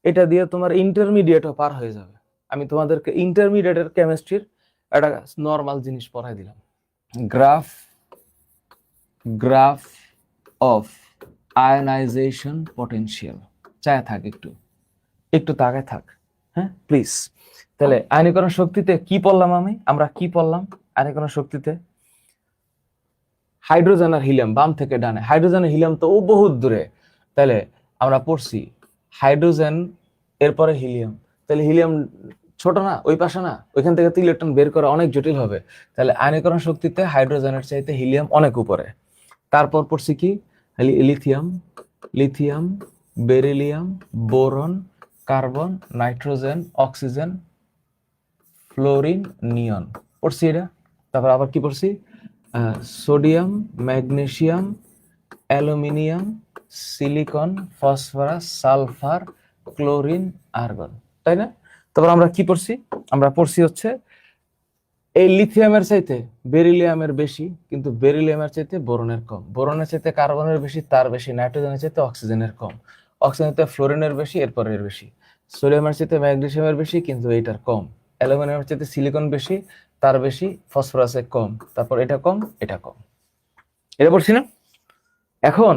Speaker 1: এটা দিয়ে তোমার ইন্টারমিডিয়েটও পার হয়ে যাবে। আমি তোমাদেরকে ইন্টারমিডিয়েটের কেমিস্ট্রির একটা নর্মাল জিনিস পড়াই দিলাম। Graph graph of ionisation potential. চায় থাক, একটু একটু তাকায় থাক, হ্যাঁ প্লিজ। তাহলে আয়নীকরণ শক্তিতে কি পড়লাম আমরা কি পড়লাম আয়নীকরণ শক্তিতে? হাইড্রোজেন আর হিলিয়াম, বাম থেকে ডানে। হাইড্রোজেন আর হিলিয়াম তো ও বহুত দূরে, তাহলে আমরা পড়ছি হাইড্রোজেন এরপরে হিলিয়াম, তাহলে হিলিয়াম ছোট না, ওই পাশে না, ওইখান থেকে তো ইলেকট্রন বের করা অনেক জটিল হবে। তাহলে আয়নীকরণ শক্তিতে হাইড্রোজেনের চাইতে হিলিয়াম অনেক উপরে। তারপর পড়ছি কি lithium, lithium, beryllium, boron, carbon, nitrogen, oxygen, fluorine, neon পড়ছি এটা। তারপর আবার কি পড়ছি? Sodium, magnesium, aluminium, silicon, phosphorus, sulphur, chlorine, argon, তাই না? তারপর আমরা কি পড়ছি? আমরা পড়ছি হচ্ছে এই লিথিয়ামের চাইতে বেরিলিয়ামের বেশি, কিন্তু বেরিলিয়ামের চাইতে বোরনের কম, বোরনের চাইতে কার্বনের বেশি, তার বেশি, নাইট্রোজেনের চাইতে অক্সিজেনের কম, অক্সিজেনের চাইতে ফ্লোরিনের বেশি, এরপরে এর বেশি, সোডিয়ামের চাইতে ম্যাগনেসিয়ামের বেশি, কিন্তু এইটার কম, অ্যালুমিনিয়ামের চাইতে সিলিকন বেশি, তার বেশি, ফসফরাসে কম, তারপর এটা কম, এটা কম। এটা পড়ছি না? এখন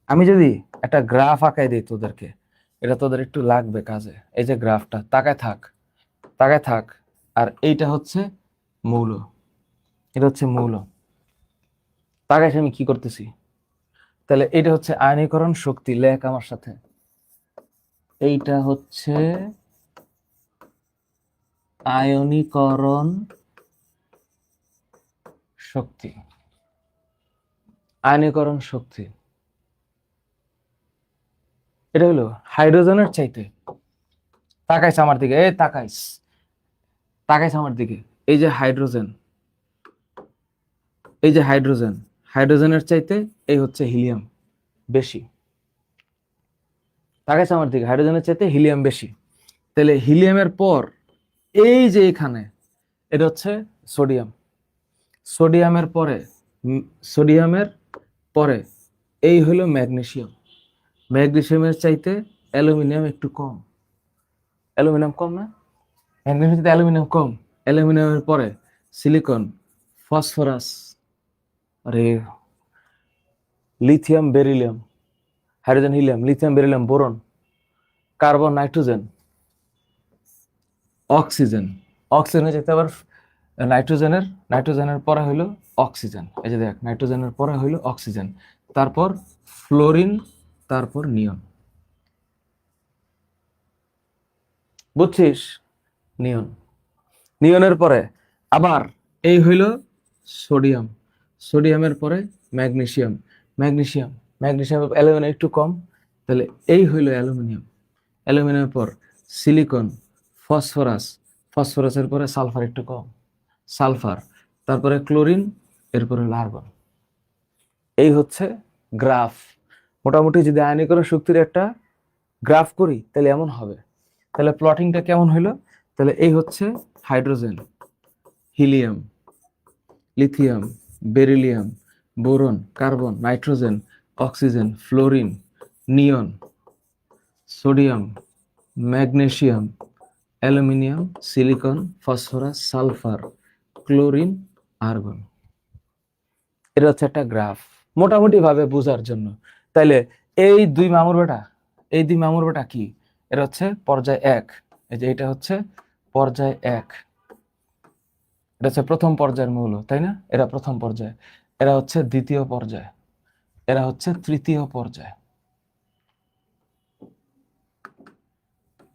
Speaker 1: আমি যদি একটা গ্রাফ আঁকাই দিই তোদেরকে, এটা তোদের একটু লাগবে কাজে। এই যে গ্রাফটা, তাকায় থাক, তাকায় থাক। আর এইটা হচ্ছে মৌল, এটা হচ্ছে মৌল। তাকাইছে আমি কি করতেছি? তাহলে এটা হচ্ছে আয়নীকরণ শক্তি, লেখ আমার সাথে। এইটা হচ্ছে আয়নীকরণ শক্তি, আয়নীকরণ শক্তি। এটা হলো হাইড্রোজেনের চাইতে, তাকাইছে আমার দিকে, এই তাকাইস, তাকাইছে আমার দিকে। এই যে হাইড্রোজেন, এই যে হাইড্রোজেন, হাইড্রোজেনের চাইতে এই হচ্ছে হিলিয়াম বেশি। তাকাইছে আমার দিকে, হাইড্রোজেনের চাইতে হিলিয়াম বেশি। তাহলে হিলিয়ামের পর এই যে এখানে এটা হচ্ছে সোডিয়াম, সোডিয়ামের পরে সোডিয়ামের পরে এই হলো ম্যাগনেসিয়াম, ম্যাগনেসিয়ামের চাইতে অ্যালুমিনিয়াম একটু কম, অ্যালুমিনিয়াম কম না? ম্যাগনেসিয়ামের চাইতে অ্যালুমিনিয়াম কম, অ্যালুমিনিয়ামের পরে সিলিকন, ফসফরাস, আরে lithium, beryllium, hydrogen, helium, lithium, beryllium, boron, carbon, nitrogen, oxygen. অক্সিজেনের যেতে আবার নাইট্রোজেনের, নাইট্রোজেনের পরে হইলো অক্সিজেন। এই যে দেখ, নাইট্রোজেনের পরে হইলো অক্সিজেন, তারপর ফ্লোরিন, তারপর নিয়ন। বুঝছিস? নিয়ন, নিয়নের পরে আবার এই হইল সোডিয়াম, সোডিয়ামের পরে ম্যাগনেসিয়াম, ম্যাগনেসিয়াম, ম্যাগনেসিয়াম, অ্যালুমিনিয়াম একটু কম, তাহলে এই হইল অ্যালুমিনিয়াম, অ্যালুমিনিয়ামের পর সিলিকন, ফসফরাস, ফসফরাসের পরে সালফার একটু কম, সালফার, তারপরে ক্লোরিন, এরপরে আর্গন। এই হচ্ছে গ্রাফ। মোটামুটি যদি আয়নীকরণ শক্তির একটা গ্রাফ করি তাহলে এমন হবে। তাহলে প্লটিংটা কেমন হইলো? তাহলে এই হচ্ছে hydrogen, helium, lithium, beryllium, boron, carbon, nitrogen, oxygen, fluorine, neon, sodium, magnesium, aluminium, silicon, phosphorus, sulphur, chlorine, argon. এটা হচ্ছে একটা গ্রাফ, মোটামুটি ভাবে বোঝার জন্য। তাইলে এই দুই মামুর বেটা, এই দুই মামুর বেটা কি? এটা হচ্ছে পর্যায় এক, এই যে এটা হচ্ছে পর্যায় এক, এটা হচ্ছে প্রথম পর্যায়ের মৌল, তাই না? এরা প্রথম পর্যায়, এরা হচ্ছে দ্বিতীয় পর্যায়। এরা হচ্ছে তৃতীয় পর্যায়।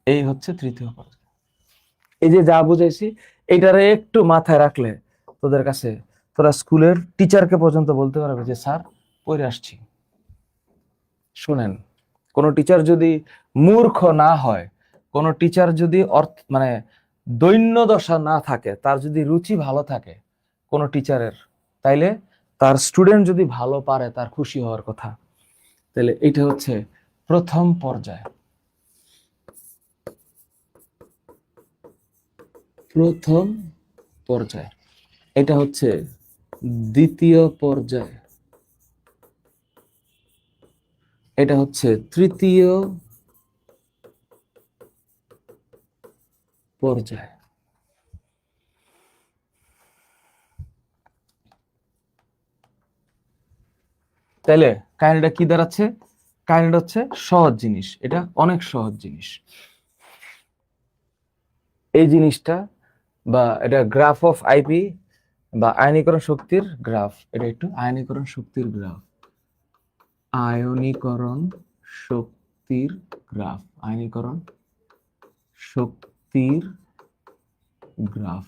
Speaker 1: এই হচ্ছে তৃতীয় পর্যায়। এই যে যা বুঝাইছি এইটারে একটু মাথায় রাখলে তোদের কাছে, তোরা স্কুলের টিচারকে পর্যন্ত বলতে পারবে যে স্যার পড়ে আসছি। শুনেন, কোনো টিচার যদি মূর্খ না হয়, কোনো টিচার যদি মানে দৈন্য দশা না থাকে, তার যদি রুচি ভালো থাকে কোনো টিচারের, তাইলে তার স্টুডেন্ট যদি ভালো পারে তার খুশি হওয়ার কথা। তাহলে এটা হচ্ছে প্রথম পর্যায়। প্রথম পর্যায়। এটা হচ্ছে দ্বিতীয় পর্যায়। এটা হচ্ছে তৃতীয় পর্যায়। তাইলে কাহিনীটা কি দাঁড়াচ্ছে? কাহিনীটা হচ্ছে সহজ জিনিস, এটা অনেক সহজ জিনিস। এই জিনিসটা বা এটা গ্রাফ অফ আইপি বা আয়নীকরণ শক্তির গ্রাফ। এটা একটু আয়নীকরণ শক্তির গ্রাফ, আয়নীকরণ শক্তির গ্রাফ, আয়নীকরণ শক্তির গ্রাফ।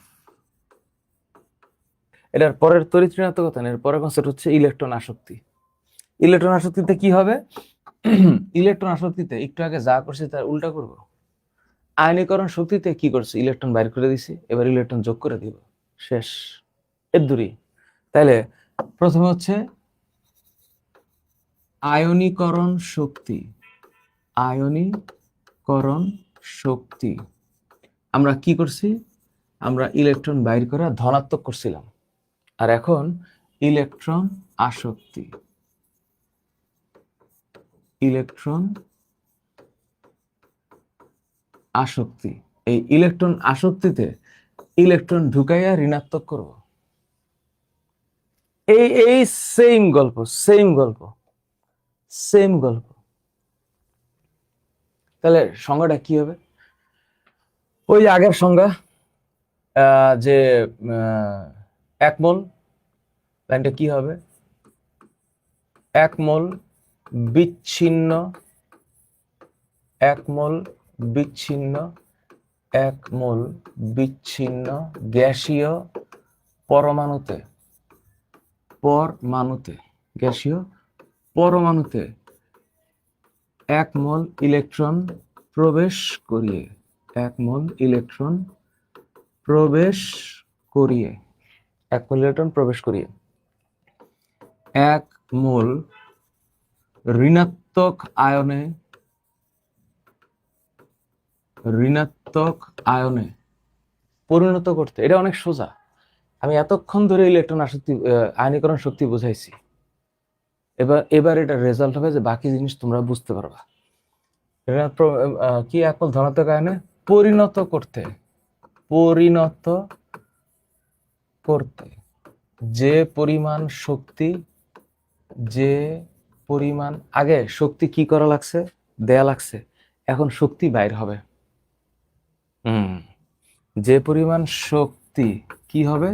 Speaker 1: এটার পরের তড়িৎ ঋণাত্মকতা, এর পরের কনসেপ্ট হচ্ছে ইলেকট্রন আসক্তি। ইলেকট্রন আসক্তিতে কি হবে? ইলেকট্রন আসক্তিতে একটু আগে যা করছি তার উল্টা করব। আয়নীকরণ শক্তিতে কি করছে? ইলেকট্রন বাইর করে দিছি, এবার ইলেকট্রন যোগ করে দিব, শেষ, এর দূরই। তাইলে প্রথমে হচ্ছে আয়নীকরণ শক্তি। আয়নীকরণ শক্তি আমরা কি করছি? আমরা ইলেকট্রন বাইর করে ধনাত্মক করছিলাম। আর এখন ইলেকট্রন আসক্তি। ইলেকট্রন আসক্তি, এই ইলেকট্রন আসক্তিতে ইলেকট্রন ঢুকাইয়া ঋণাত্মক করব। এই এই সেম গল্প, সেম গল্প, সেম গল্প। তাহলে সংজ্ঞাটা কি হবে? ওই আগের সংজ্ঞা, যে 1 মোল, লাইনটা কি হবে? 1 মোল বিচ্ছিন্ন, 1 মোল বিচ্ছিন্ন, 1 মোল বিচ্ছিন্ন গ্যাসীয় পরমাণুতে, গ্যাসীয় পরমাণুতে 1 মোল ইলেকট্রন প্রবেশ করিয়ে, 1 মোল ইলেকট্রন প্রবেশ করিয়ে, 1 মোল ইলেকট্রন প্রবেশ করিয়ে 1 মোল ঋণাত্মক আয়নে, ঋণাত্মক আয়নে পরিণত করতে। এটা অনেক সোজা। আমি এতক্ষণ ধরে ইলেকট্রন আসক্তি, আয়নীকরণ শক্তি বুঝাইছি। এবার এটা রেজাল্ট হবে যে বাকি জিনিস তোমরা বুঝতে পারবা। কি 1 মোল ধনাত্মক আয়নে পরিণত করতে, পরিণত করতে যে পরিমাণ শক্তি, যে পরিমাণ আগে শক্তি কি করা লাগছে? দেয়া লাগছে। এখন শক্তি বাইর হবে। যে পরিমাণ শক্তি কি হবে?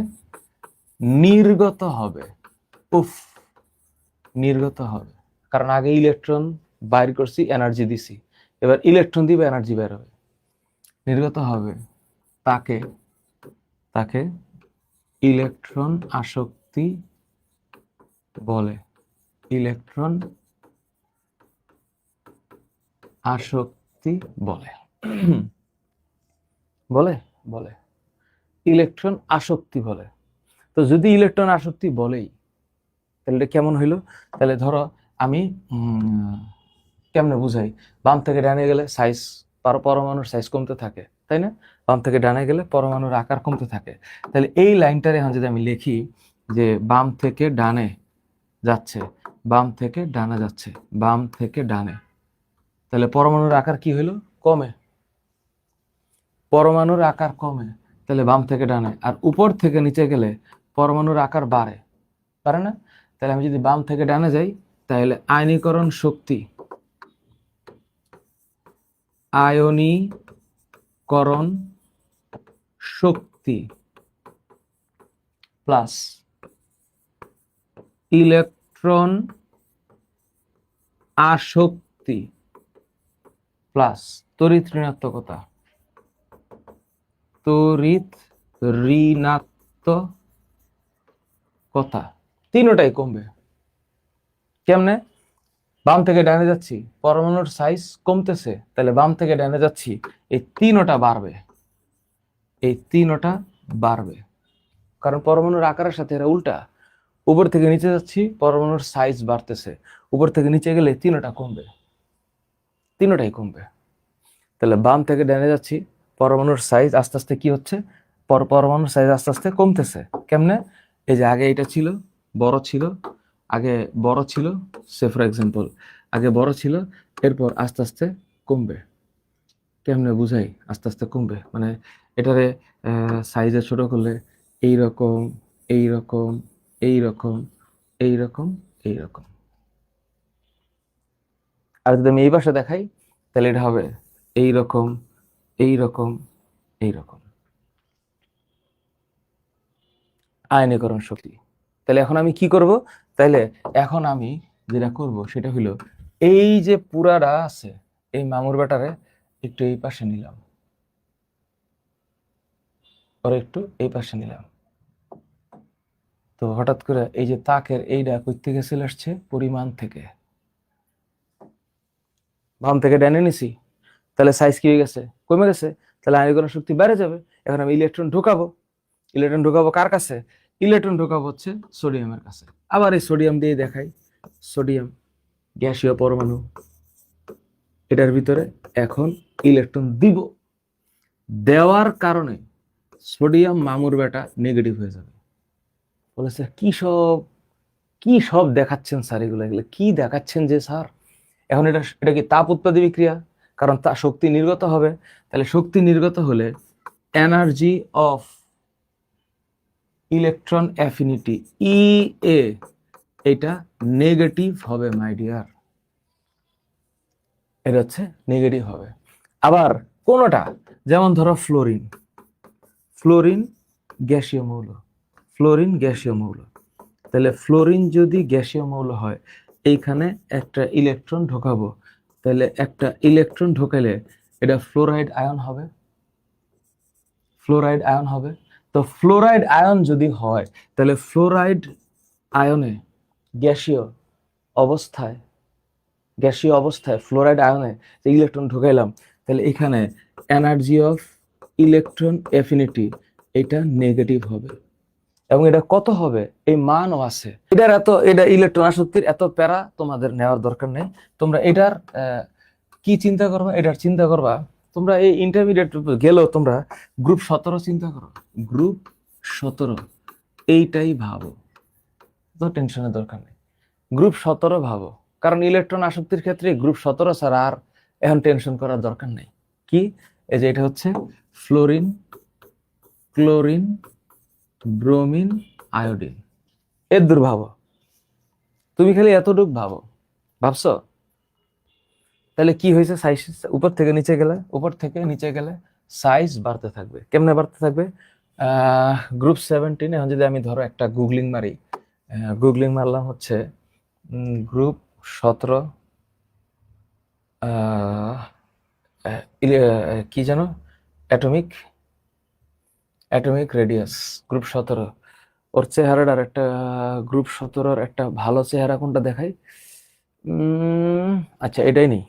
Speaker 1: নির্গত হবে। উফ, নির্গত হবে। কারণ আগে ইলেকট্রন বাইর করছি, এনার্জি দিছি, এবার ইলেকট্রন দিবে, এনার্জি বের হবে, নির্গত হবে। তাকে তাকে ইলেকট্রন আসক্তি বলে। ইলেকট্রন আসক্তি বলে। বলে বলে ইলেকট্রন আসক্তি বলে। তো যদি ইলেকট্রন আসক্তি বলেই, তাহলে এটা কেমন হইলো? তাহলে ধরো আমি কেমনে বুঝাই? বাম থেকে ডানে গেলে সাইজ, পরমাণুর সাইজ কমতে থাকে, তাই না? বাম থেকে ডানে গেলে পরমাণুর আকার কমতে থাকে। তাহলে এই লাইনটারে এখন যদি আমি লিখি যে বাম থেকে ডানে যাচ্ছে, বাম থেকে ডানে যাচ্ছে, বাম থেকে ডানে, তাহলে পরমাণুর আকার কি হইলো? কমে। পরমাণুর আকার কমে, তাহলে বাম থেকে ডানে। আর উপর থেকে নিচে গেলে পরমাণুর আকার বাড়ে, পারে না? তাহলে আমি যদি বাম থেকে ডানে যাই, তাহলে আয়নীকরণ শক্তি, আয়নীকরণ শক্তি প্লাস ইলেকট্রন আসক্তি প্লাস তড়িৎ ঋণাত্মকতা, তড়িৎ ঋণাত্মকতা তিনটাই কমবে। কেমনে? বাম থেকে ডানে যাচ্ছি, পরমাণুর সাইজ কমতেছে, তাহলে বাম থেকে ডানে যাচ্ছি, এই তিনটা বাড়বে, এই তিনটা বাড়বে, কারণ পরমাণুর আকারের সাথে এরা উল্টা। উপর থেকে নিচে যাচ্ছি, পরমাণুর সাইজ বাড়তেছে, উপর থেকে নিচে গেলে তিনটা কমবে, তিনটাই কমবে। তাহলে বাম থেকে ডানে যাচ্ছি, পরমাণুর সাইজ আস্তে আস্তে কি হচ্ছে, পরমাণুর সাইজ আস্তে আস্তে কমতেছে। কেমনে? এই যে আগে এটা ছিল, বড় ছিল, আগে বড় ছিল, সে ফর এক্সাম্পল আগে বড় ছিল, এরপর আস্তে আস্তে কমবে। কেমনে বুঝাই? আস্তে আস্তে কমবে মানে এটারে সাইজে ছোট করলে এইরকম, এইরকম, এইরকম, এইরকম, এইরকম। আর যদি আমি এই পাশে দেখাই, তাহলে এটা হবে এইরকম, এইরকম, এইরকম। আয়নীকরণ শক্তি। তাহলে এখন আমি কি করব? তাহলে এখন আমি যেটা করব সেটা হলো, এই যে পুরাটা আছে, এই মামুর ব্যাটারে একটু এই পাশে নিলাম, আর একটু এই পাশে নিলাম। তো হঠাৎ করে এই যে তাকের এইটা কই থেকে চলে আসছে? পরিমাণ থেকে। বাম থেকে ডানে নিছি, তাহলে সাইজ কি হয়ে গেছে? কমে গেছে। তাহলে আয়নীকরণ শক্তি বেড়ে যাবে। এখন আমি ইলেকট্রন ঢোকাবো, ইলেকট্রন ঢোকাবো কার কাছে? ইলেকট্রন ঢোকাবো হচ্ছে সোডিয়ামের কাছে। আবার এই সোডিয়াম দিয়ে দেখাই, সোডিয়াম গ্যাসীয় পরমাণু, এটার ভিতরে এখন ইলেকট্রন দিব, দেওয়ার কারণে সোডিয়াম মামুর বেটা নেগেটিভ হয়ে যাবে। বলেছে কি সব দেখাচ্ছেন স্যার, এগুলো এগুলো কি দেখাচ্ছেন যে স্যার? এখন এটা কি তাপ উৎপাদী বিক্রিয়া? কারণ তা শক্তি নির্গত হবে। তাহলে শক্তি নির্গত হলে এনার্জি অফ ইলেকট্রন অ্যাফিনিটি ই এ, এটা নেগেটিভ হবে মাই ডিয়ার, এটা হচ্ছে নেগেটিভ হবে। আবার কোনটা, যেমন ধরো ফ্লোরিন, ফ্লোরিন গ্যাসীয় মৌল, ফ্লোরিন গ্যাসীয় মৌল। তাহলে ফ্লোরিন যদি গ্যাসীয় মৌল হয়, এইখানে একটা ইলেকট্রন ঢোকাবো, তাহলে একটা ইলেকট্রন ঢোকালে এটা ফ্লোরাইড আয়ন হবে, ফ্লোরাইড আয়ন হবে। তো ফ্লোরাইড আয়ন যদি হয়, তাহলে ফ্লোরাইড আয়নে গ্যাসীয় অবস্থায়, গ্যাসীয় অবস্থায় ফ্লোরাইড আয়নে যে ইলেকট্রন ঢোকাইলাম, তাহলে এখানে এনার্জি অফ ইলেকট্রন অ্যাফিনিটি এটা নেগেটিভ হবে। এবং এটা কত হবে? এই মানও আছে। এটা ইলেকট্রন আসক্তির এত প্যারা তোমাদের নেওয়ার দরকার নেই। তোমরা এটার কি চিন্তা করবা, এটার চিন্তা করবা। তোমরা এই ইন্টারমিডিয়েট গেলেও তোমরা গ্রুপ 17 চিন্তা করো, গ্রুপ 17 এইটাই ভাবো, তো টেনশনের দরকার নেই। গ্রুপ 17 ভাবো, কারণ ইলেকট্রন আসক্তির ক্ষেত্রে গ্রুপ 17 ছাড়া আর এখন টেনশন করার দরকার নেই। কি? এই যে এটা হচ্ছে ফ্লোরিন, ক্লোরিন, ব্রোমিন, আয়োডিন। এর দূর ভাবো, তুমি খালি এতটুক ভাবো, ভাবছো? তাহলে কি হয়েছে? সাইজ উপর থেকে নিচে গেলে, উপর থেকে নিচে গেলে সাইজ বাড়তে থাকবে। কেমনে বাড়তে থাকবে? গ্রুপ 17, এখন যদি আমি ধরো একটা গুগলিং মারি, গুগলিং মারলাম হচ্ছে গ্রুপ 17, কি জানো, অ্যাটমিক রেডিয়াস, গ্রুপ 17। ওর চেহারাটার একটা, গ্রুপ 17-র একটা ভালো চেহারা কোনটা দেখাই? আচ্ছা এটাই নেই,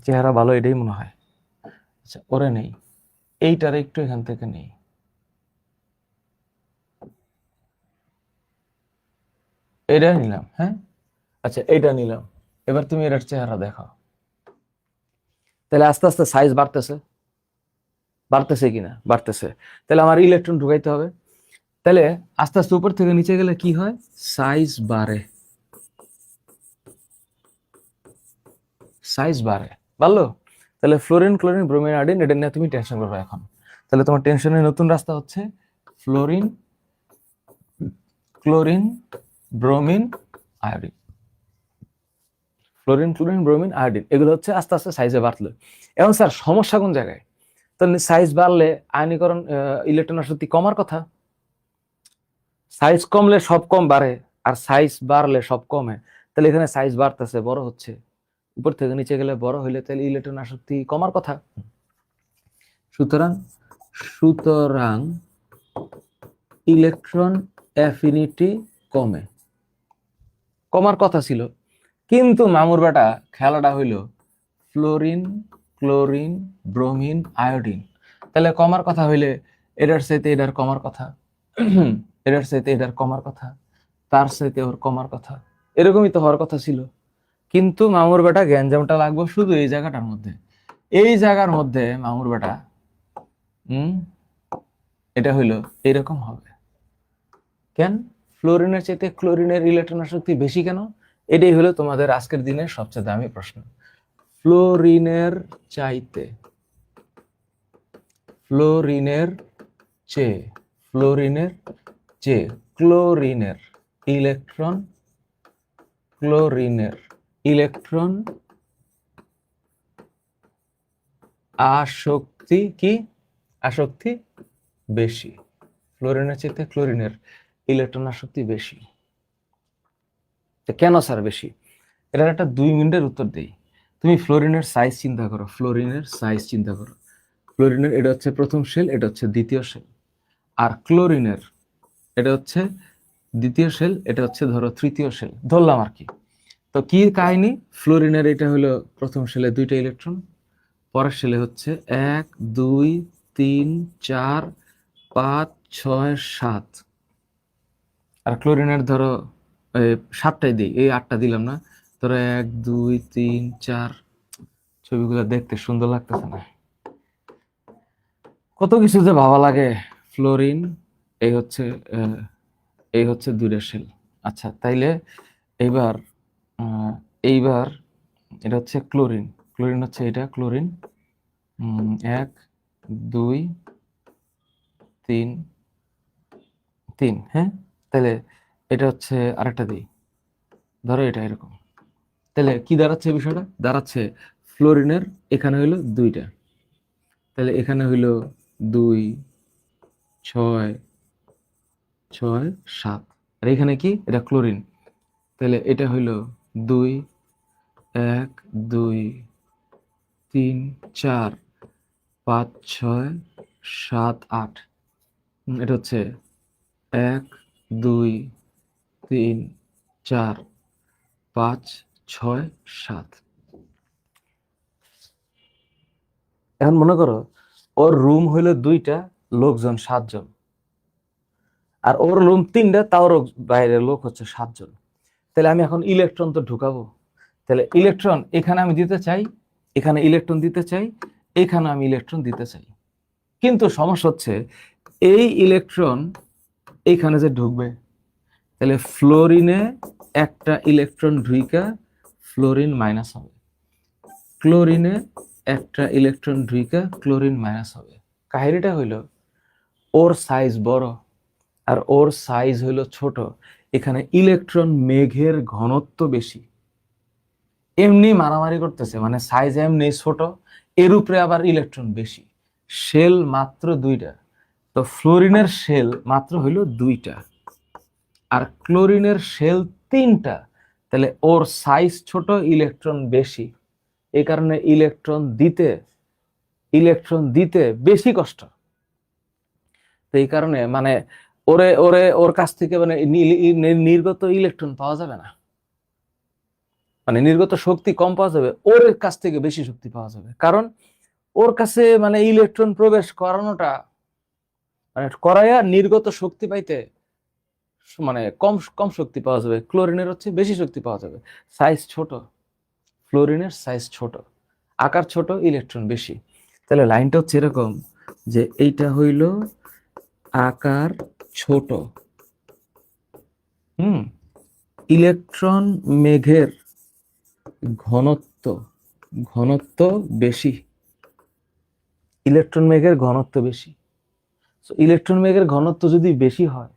Speaker 1: চেহারা ভালো এটাই মনে হয়। আচ্ছা ওরে নেই, এইটার একটু এখান থেকে নেই, এটা নিলাম। হ্যাঁ আচ্ছা এটা নিলাম। এবার তুমি এটার চেহারা দেখো, তাহলে আস্তে আস্তে সাইজ বাড়তেছে, বাড়তেছে কিনা? বাড়তেছে। তাহলে আমার ইলেকট্রন ঢুকাইতে হবে। তাহলে আস্তে আস্তে উপর থেকে নিচে গেলে কি হয়? সাইজ বাড়ে, সাইজ বাড়ে, বাড়লো। তাহলে ফ্লোরিন, ক্লোরিন, ব্রোমিন, আয়োডিন, এটা নিয়ে তুমি টেনশন করবে এখন। তাহলে তোমার টেনশনের নতুন রাস্তা হচ্ছে fluorine, chlorine, bromine, iodine. Fluorine, chlorine, bromine, iodine, এগুলো হচ্ছে আস্তে আস্তে সাইজে বাড়লো। এখন স্যার সমস্যা কোন জায়গায়? তাহলে সাইজ বাড়লে আয়নীকরণ, ইলেকট্রন আসক্তি কমার কথা। সাইজ কমলে সব কম বাড়ে, আর সাইজ বাড়লে সব কমে। তাহলে তাহলে এখানে সাইজ বাড়তেছে, বড় হচ্ছে, উপর থেকে নিচে গেলে বড় হইলে তাহলে ইলেকট্রন আসক্তি কমার কথা। সুতরাং সুতরাং ইলেকট্রন অ্যাফিনিটি কমে, কমার কথা ছিল। কিন্তু মামুর বেটা খেলাটা হইল ফ্লোরিন, ক্লোরিন, ব্রোমিন, আয়োডিন। তাহলে কমার কথা হইলে এটার চাইতে এটার কমার কথা, এটার চাইতে এটার কমার কথা, তার চাইতে ওর কমার কথা, এরকমই তো হওয়ার কথা ছিল। কিন্তু মামুর বেটা গ্যাঞ্জামটা লাগবে শুধু এই জায়গাটার মধ্যে, এই জায়গার মধ্যে মামুর বেটা এটা হইলো এরকম হবে। কেন? ফ্লোরিনের চাইতে ক্লোরিনের ইলেকট্রন আসক্তি বেশি কেন? এটাই হলো তোমাদের আজকের দিনের সবচেয়ে দামি প্রশ্ন। ফ্লোরিনের চাইতে, ফ্লোরিনের চেয়ে, ফ্লোরিনের চেয়ে ক্লোরিনের ইলেকট্রন, ক্লোরিনের ইলেকট্রন আসক্তি কি? আসক্তি বেশি। ফ্লোরিনের চাইতে ক্লোরিনের ইলেকট্রন আসক্তি বেশি। কেন স্যার বেশি? এটার একটা 2 মিনিটের উত্তর দেই। তুমি ফ্লোরিনের সাইজ চিন্তা করো, ফ্লোরিনের সাইজ চিন্তা করো। ফ্লোরিনের এটা হচ্ছে প্রথম শেল, এটা হচ্ছে দ্বিতীয় শেল, আর ক্লোরিনের এটা হচ্ছে দ্বিতীয় শেল, এটা হচ্ছে ধরো তৃতীয় শেল, ধরলাম আর কি। তো কি কাহিনী? ফ্লোরিনের এটা হলো প্রথম শেলে 2টা ইলেকট্রন, পরের শেলে হচ্ছে 1 2 3 4 5 6 7, আর ক্লোরিনের ধরো 7টাই দিই, এই 8টা দিলাম না, ধরো 1 2 3 4। ছবিগুলো দেখতে সুন্দর লাগতেছে না? কত কিছু যে ভাবা লাগে। ফ্লোরিন এই হচ্ছে 2টা শেল। আচ্ছা, তাইলে এইবার এইবার এটা হচ্ছে ক্লোরিন, ক্লোরিন হচ্ছে এটা ক্লোরিন, 1 2 3 3, হ্যাঁ। তাহলে এটা হচ্ছে আরেকটা দিই, ধরো এটা এরকম। তাহলে কি দাঁড়াচ্ছে? বিষয়টা দাঁড়াচ্ছে ফ্লোরিনের এখানে হইলো 2টা, তাহলে এখানে হইলো 2 6 6 7, আর এখানে কি? এটা ক্লোরিন, তাহলে এটা হইলো 2 1 2 3 4 5 6 7 8, এটা হচ্ছে 1 2 3 4 5 6 7। এখন মনে করো ওর রুম হইলো 2টা, লোকজন 7 জন, আর ওর রুম 3টা, তাও বাইরে লোক হচ্ছে 7 জন। তাহলে আমি এখন ইলেকট্রন তো ঢুকাবো, তাহলে ইলেকট্রন এখানে আমি দিতে চাই, এখানে ইলেকট্রন দিতে চাই, এখানে আমি ইলেকট্রন দিতে চাই। কিন্তু সমস্যা হচ্ছে এই ইলেকট্রন এইখানে যে ঢুকবে, তাহলে ফ্লোরিনে একটা ইলেকট্রন ঢুইকা ফ্লোরিন মাইনাস হবে, ক্লোরিনে একটা ইলেকট্রন ঢুইকা ক্লোরিন মাইনাস হবে। কাহিনীটা হইল ওর সাইজ বড় আর ওর সাইজ হইল ছোট, এখানে ইলেকট্রন মেঘের ঘনত্ব বেশি। এমনি মারামারি করতেছে, মানে সাইজ এমনি ছোট, এর উপরে আবার ইলেকট্রন বেশি, শেল মাত্র 2টা। তো ফ্লোরিনের শেল মাত্র হইল 2টা আর ক্লোরিনের শেল 3টা, তাহলে ওর সাইজ ছোট, ইলেকট্রন বেশি, এই কারণে ইলেকট্রন দিতে বেশি কষ্ট। তো এই কারণে মানে ওরে ওরে ওর কাছ থেকে মানে নির্গত ইলেকট্রন পাওয়া যাবে না, মানে নির্গত শক্তি কম পাওয়া যাবে, ওর কাছ থেকে বেশি শক্তি পাওয়া যাবে। কারণ ওর কাছে মানে ইলেকট্রন প্রবেশ করানোটা মানে করাইয়া নির্গত শক্তি পাইতে মানে কম কম শক্তি পাওয়া যাবে, ক্লোরিনের হচ্ছে বেশি শক্তি পাওয়া যাবে। সাইজ ছোট, ফ্লোরিনের সাইজ ছোট, আকার ছোট, ইলেকট্রন বেশি। তাহলে লাইনটা হচ্ছে এরকম যে এইটা হইল আকার ছোট, ইলেকট্রন মেঘের ঘনত্ব বেশি, ইলেকট্রন মেঘের ঘনত্ব বেশি। ইলেকট্রন মেঘের ঘনত্ব যদি বেশি হয়,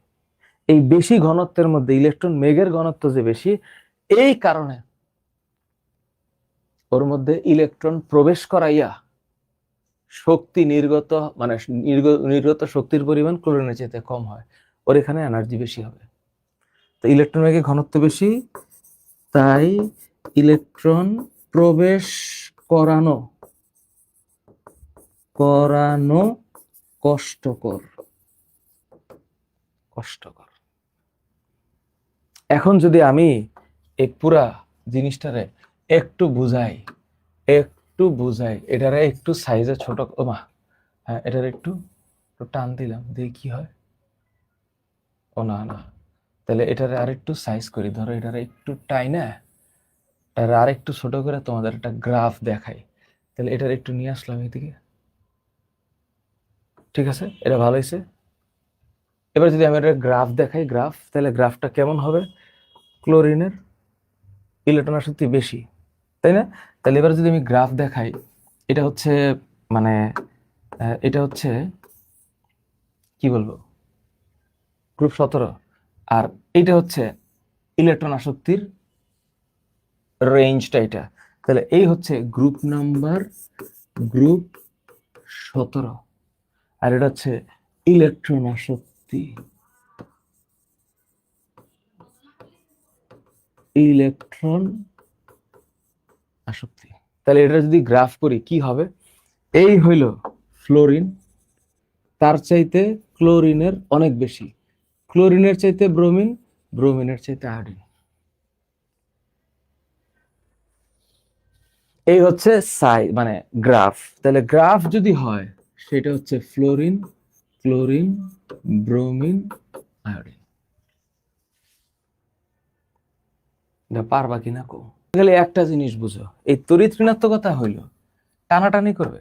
Speaker 1: এই বেশি ঘনত্বের মধ্যে ইলেকট্রন মেঘের ঘনত্ব যে বেশি, এই কারণে ওর মধ্যে ইলেকট্রন প্রবেশ করাইয়া শক্তি নির্গত মানে নির্গত শক্তির পরিমাণ ক্লোরিনের চেয়ে কম হয়, ওর এখানে এনার্জি বেশি হবে। তো ইলেকট্রন মেঘের ঘনত্ব বেশি, তাই ইলেকট্রন প্রবেশ করানো করানো কষ্টকর। কষ্টকর। এখন যদি আমি এই পুরা জিনিসটারে একটু বুঝাই, এটারে একটু সাইজে ছোট, ওমা হ্যাঁ এটারে একটু টান দিলাম, দেখি কি হয়। ও না না, তাহলে এটারে আরেকটু সাইজ করি, ধরো এটারে একটু টাইনা এটারে আরেকটু ছোট করে তোমাদের একটা গ্রাফ দেখাই। তাহলে এটারে একটু নিয়ে আসলাম এদিকে, ঠিক আছে, এটা ভালো হয়েছে। এবার যদি আমি একটা গ্রাফ দেখাই, গ্রাফ, তাহলে গ্রাফটা কেমন হবে? ক্লোরিনের ইলেকট্রন আসক্তি বেশি, তাই না? তাহলে এবার যদি আমি গ্রাফ দেখাই, এটা হচ্ছে মানে এটা হচ্ছে কি বলবো, গ্রুপ 17, আর এটা হচ্ছে ইলেকট্রন আসক্তির রেঞ্জটা এটা। তাহলে এই হচ্ছে গ্রুপ 17, আর এটা হচ্ছে ইলেকট্রন আসক্তি, ইলেকট্রন আসক্তি। তাহলে এটা যদি গ্রাফ করি কি হবে? এই হইল ফ্লোরিন, তার চাইতে ক্লোরিনের অনেক বেশি, ক্লোরিনের চাইতে ব্রোমিন, ব্রোমিনের চাইতে আয়োডিন। এই হচ্ছে মানে গ্রাফ। তাহলে গ্রাফ যদি হয় সেটা হচ্ছে ফ্লোরিন, ক্লোরিন, ব্রোমিন, আয়োডিন। পারবা কিনা কো? গেলে একটা জিনিস বুঝো, এই তড়িৎ ঋণাত্মকতা হইল টানাটানি করবে,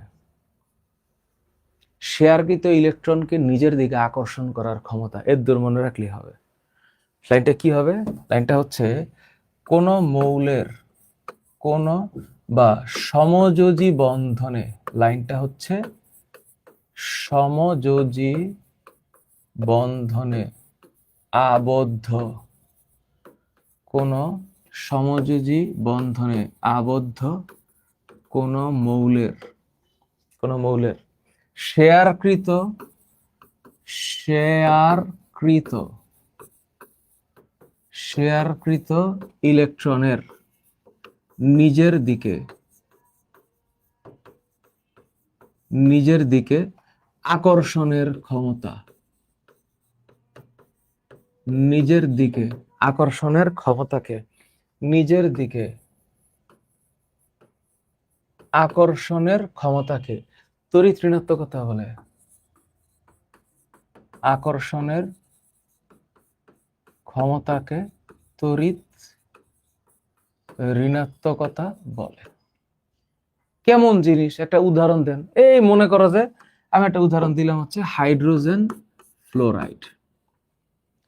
Speaker 1: শেয়ারকৃত ইলেকট্রনকে নিজের দিকে আকর্ষণ করার ক্ষমতা, এর দূর মনে রাখলেই হবে। লাইনটা কি হবে? লাইনটা হচ্ছে কোন মৌলের কোন বা সমযোজী বন্ধনে, লাইনটা হচ্ছে সমযোজী বন্ধনে আবদ্ধ, কোন সমযোজী বন্ধনে আবদ্ধ কোন মৌলের শেয়ারকৃত শেয়ারকৃত ইলেকট্রনের নিজের দিকে আকর্ষণের ক্ষমতা, নিজের দিকে আকর্ষণের ক্ষমতাকে, নিজের দিকে আকর্ষণের ক্ষমতাকে তড়িৎ ঋণাত্মকতা বলে। আকর্ষণের ক্ষমতাকে তড়িৎ ঋণাত্মকতা বলে। কেমন জিনিস, একটা উদাহরণ দেন। এই মনে করো যে আমি একটা উদাহরণ দিলাম হচ্ছে হাইড্রোজেন ফ্লোরাইড,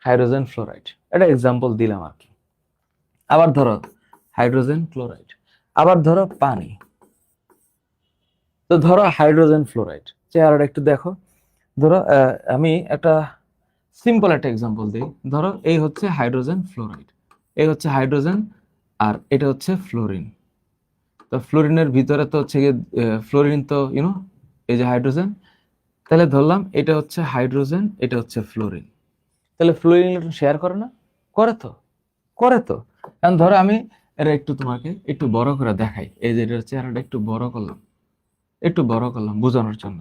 Speaker 1: হাইড্রোজেন ফ্লোরাইড এটা এক্সাম্পল দিলাম আর কি। আবার ধরো হাইড্রোজেন ক্লোরাইড, আবার ধরো পানি। তো ধরো হাইড্রোজেন ফ্লোরাইড চেহারাটা একটু দেখো। ধরো আমি একটা সিম্পল একটা এক্সাম্পল দিই। ধরো এই হচ্ছে হাইড্রোজেন ফ্লোরাইড, এই হচ্ছে হাইড্রোজেন, আর এটা হচ্ছে ফ্লোরিন। তো ফ্লোরিনের ভিতরে তো হচ্ছে ফ্লোরিন তো এই যে হাইড্রোজেন, তাহলে ধরলাম এটা হচ্ছে হাইড্রোজেন, এটা হচ্ছে ফ্লোরিন। তাহলে ফ্লোরিন শেয়ার করে না? করে তো, করে তো। এখন ধরো আমি এটা একটু তোমাকে একটু বড় করে দেখাই, এই যে এটার চেহারাটা একটু বড় করলাম, বোঝানোর জন্য।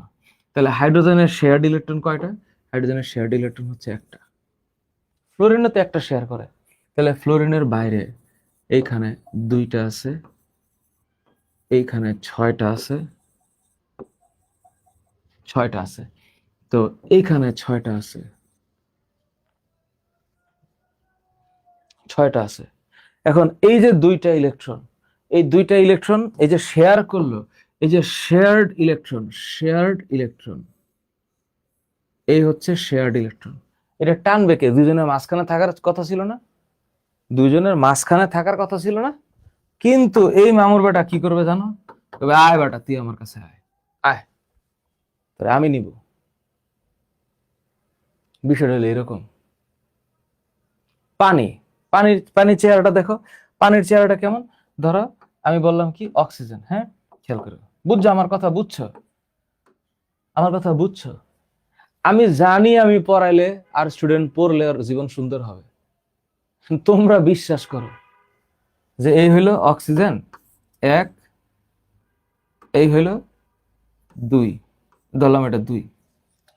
Speaker 1: তাহলে হাইড্রোজেনের শেয়ারড ইলেকট্রন কয়টা? হাইড্রোজেনের শেয়ারড ইলেকট্রন হচ্ছে একটা। ফ্লোরিনও তো একটা শেয়ার করে। তাহলে ফ্লোরিনের বাইরে এইখানে 2টা আছে, এইখানে 6টা আছে, 6টা আছে, তো এইখানে 6টা আছে, 6টা আছে। এখন এই যে 2টা ইলেকট্রন, এই 2টা ইলেকট্রন এই যে শেয়ার করলো, এই যে শেয়ারড ইলেকট্রন, এই হচ্ছে শেয়ারড ইলেকট্রন। এটা টানবে কে? দুজনের মাঝখানে থাকার কথা ছিল না? দুজনের মাঝখানে থাকার কথা ছিল না? কিন্তু এই মামুর বেটা কি করবে জানো? তবে আয় বেটা, তুই আমার কাছে আয়, আয় তোরে আমি নিব। বিষয়টা হলো এরকম। পানির চেহারাটা দেখো, পানির চেহারাটা কেমন? ধরো আমি বললাম কি অক্সিজেন, হ্যাঁ খেয়াল করো, বুঝছো আমার কথা? বুঝছো আমার কথা? বুঝছো? আমি জানি আমি পড়াইলে আর স্টুডেন্ট পড়লে ওর জীবন সুন্দর হবে, তোমরা বিশ্বাস করো। যে এই হইলো অক্সিজেন 1, এই হইলো 2, ধরলাম এটা 2।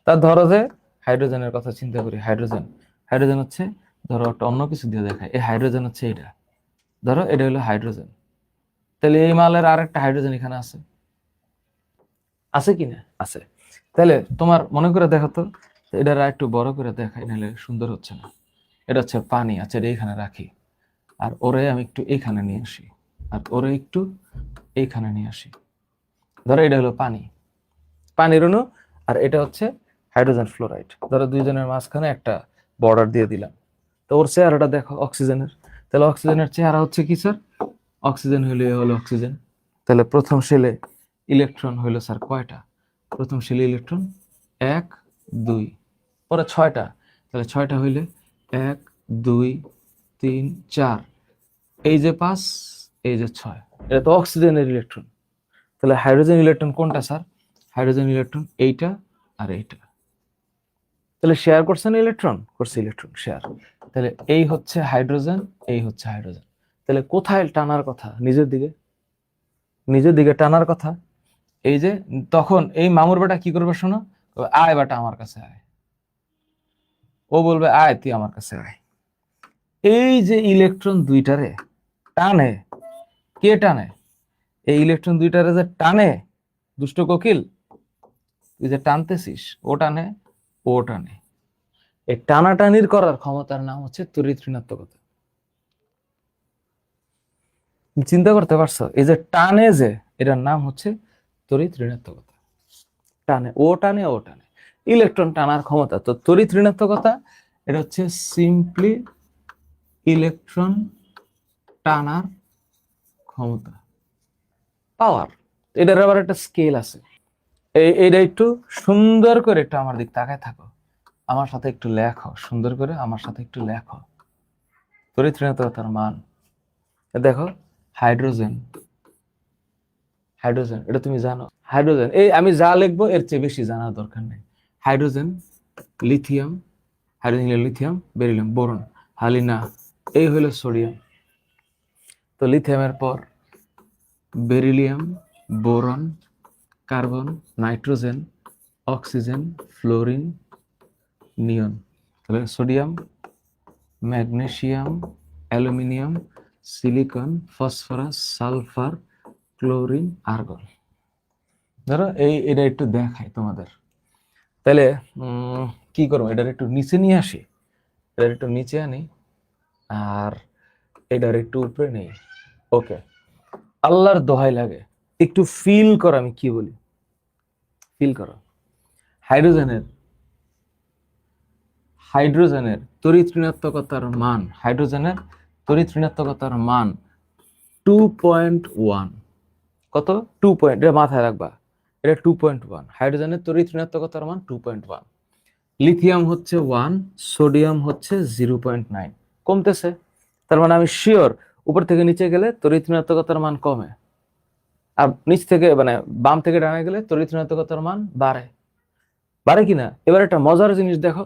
Speaker 1: তা ধরো যে হাইড্রোজেনের কথা চিন্তা করি, হাইড্রোজেন হচ্ছে, ধরো একটা অন্য কিছু দিয়ে দেখায়, এই হাইড্রোজেন হচ্ছে এটা, ধরো এটা হলো হাইড্রোজেন, তাহলে এই মালের আর একটা হাইড্রোজেন এখানে আছে কি না? আছে। তাহলে তোমার মনে করে দেখো তো, এটা একটু বড় করে দেখাই, নাহলে সুন্দর হচ্ছে না। এটা হচ্ছে পানি, আচ্ছা এটা এইখানে রাখি, আর ওরে আমি একটু এইখানে নিয়ে আসি, আর ওরে একটু এইখানে নিয়ে আসি। ধরো এটা হলো পানির অণু, আর এটা হচ্ছে হাইড্রোজেন ফ্লোরাইড। ধরো দুইজনের মাঝখানে একটা বর্ডার দিয়ে দিলাম। তো ওর চেহারাটা দেখো অক্সিজেনের, তাহলে অক্সিজেনের চেহারা হচ্ছে কি স্যার? অক্সিজেন হইলে হলো অক্সিজেন। তাহলে প্রথম শেলে ইলেকট্রন হইলো স্যার কয়টা? প্রথম শেলে ইলেকট্রন 1, 2, পরে 6টা, তাহলে 6টা হইলে 1, 2, 3, 4, এই যে 5, এই যে 6, এটা তো অক্সিজেনের ইলেকট্রন। তাহলে হাইড্রোজেন ইলেকট্রন কোনটা স্যার? হাইড্রোজেন ইলেকট্রন এইটা আর এইটা। তাহলে শেয়ার করছে না ইলেকট্রন? করছে ইলেকট্রন শেয়ার। তাহলে এই হচ্ছে হাইড্রোজেন, এই হচ্ছে হাইড্রোজেন। তাহলে কোথায় টানার কথা? নিজের দিকে টানার কথা। এই যে তখন এই মামুর বেটা কি করবে শোনো, আয় বেটা আমার কাছে আয়, ও বলবে আয় তুই আমার কাছে আয়। এই যে ইলেকট্রন দুইটারে টানে, কে টানে? এই ইলেকট্রন দুইটারে যে টানে, দুষ্ট কোকিল, তুই যে টানতেছিস, ও টানে, ও টানে। এই টানাটানির করার ক্ষমতার নাম হচ্ছে তড়িৎ ঋণাত্মকতা। চিন্তা করতে পারছো? এই যে টানে, যে এটার নাম হচ্ছে তড়িৎ ঋণাত্মকতা। টানে, ও টানে, ও টানে, ইলেকট্রন টানার ক্ষমতা। তো তড়িৎ ঋণাত্মকতা এটা হচ্ছে সিম্পলি ইলেকট্রন টানার ক্ষমতা, পাওয়ার। এটার আবার একটা স্কেল আছে। এইটা একটু সুন্দর করে একটু আমার দিক তাকায় থাকো, আমার সাথে একটু লেখো, সুন্দর করে আমার সাথে একটু লেখো তড়িৎ ঋণাত্মকতার মান। দেখো হাইড্রোজেন, এটা তুমি জানো? হাইড্রোজেন, এই আমি যা লিখবো এর চেয়ে বেশি জানার দরকার নেই। Hydrogen, lithium, hydrogen lithium, beryllium, boron, হালিনা, এই হলো সোডিয়াম। তো লিথিয়ামের পর beryllium, boron, carbon, nitrogen, oxygen, fluorine, neon. তাহলে sodium, magnesium, aluminium, silicon, phosphorus, sulphur, chlorine, argon. ধরো এটা একটু দেখাই তোমাদের। তাহলে কি করবো, এটার একটু নিচে নিয়ে আসি, এটার একটু নিচে আনি, আর এটার একটু উপরে নেই। ওকে, আল্লাহর দোহাই লাগে একটু ফিল করো, আমি কি বলি, ফিল করো। হাইড্রোজেনের তড়িৎ ঋণাত্মকতার মান, হাইড্রোজেনের তড়িৎ ঋণাত্মকতার মান 2.1। কত? 2 পয়েন্ট, এটা মাথায় রাখবা, এটা 2.1। হাইড্রোজেনের তড়িৎ ঋণাত্মকতার মান 2.1। লিথিয়াম হচ্ছে 1, সোডিয়াম হচ্ছে 0.9। কমতেছে, তার মানে আমি শিওর উপর থেকে নিচে গেলে তড়িৎ ঋণাত্মকতার মান কমে, আর নিচ থেকে মানে বাম থেকে ডানে গেলে তড়িৎ ঋণাত্মকতার মান বাড়ে কিনা। এবার একটা মজার জিনিস দেখো,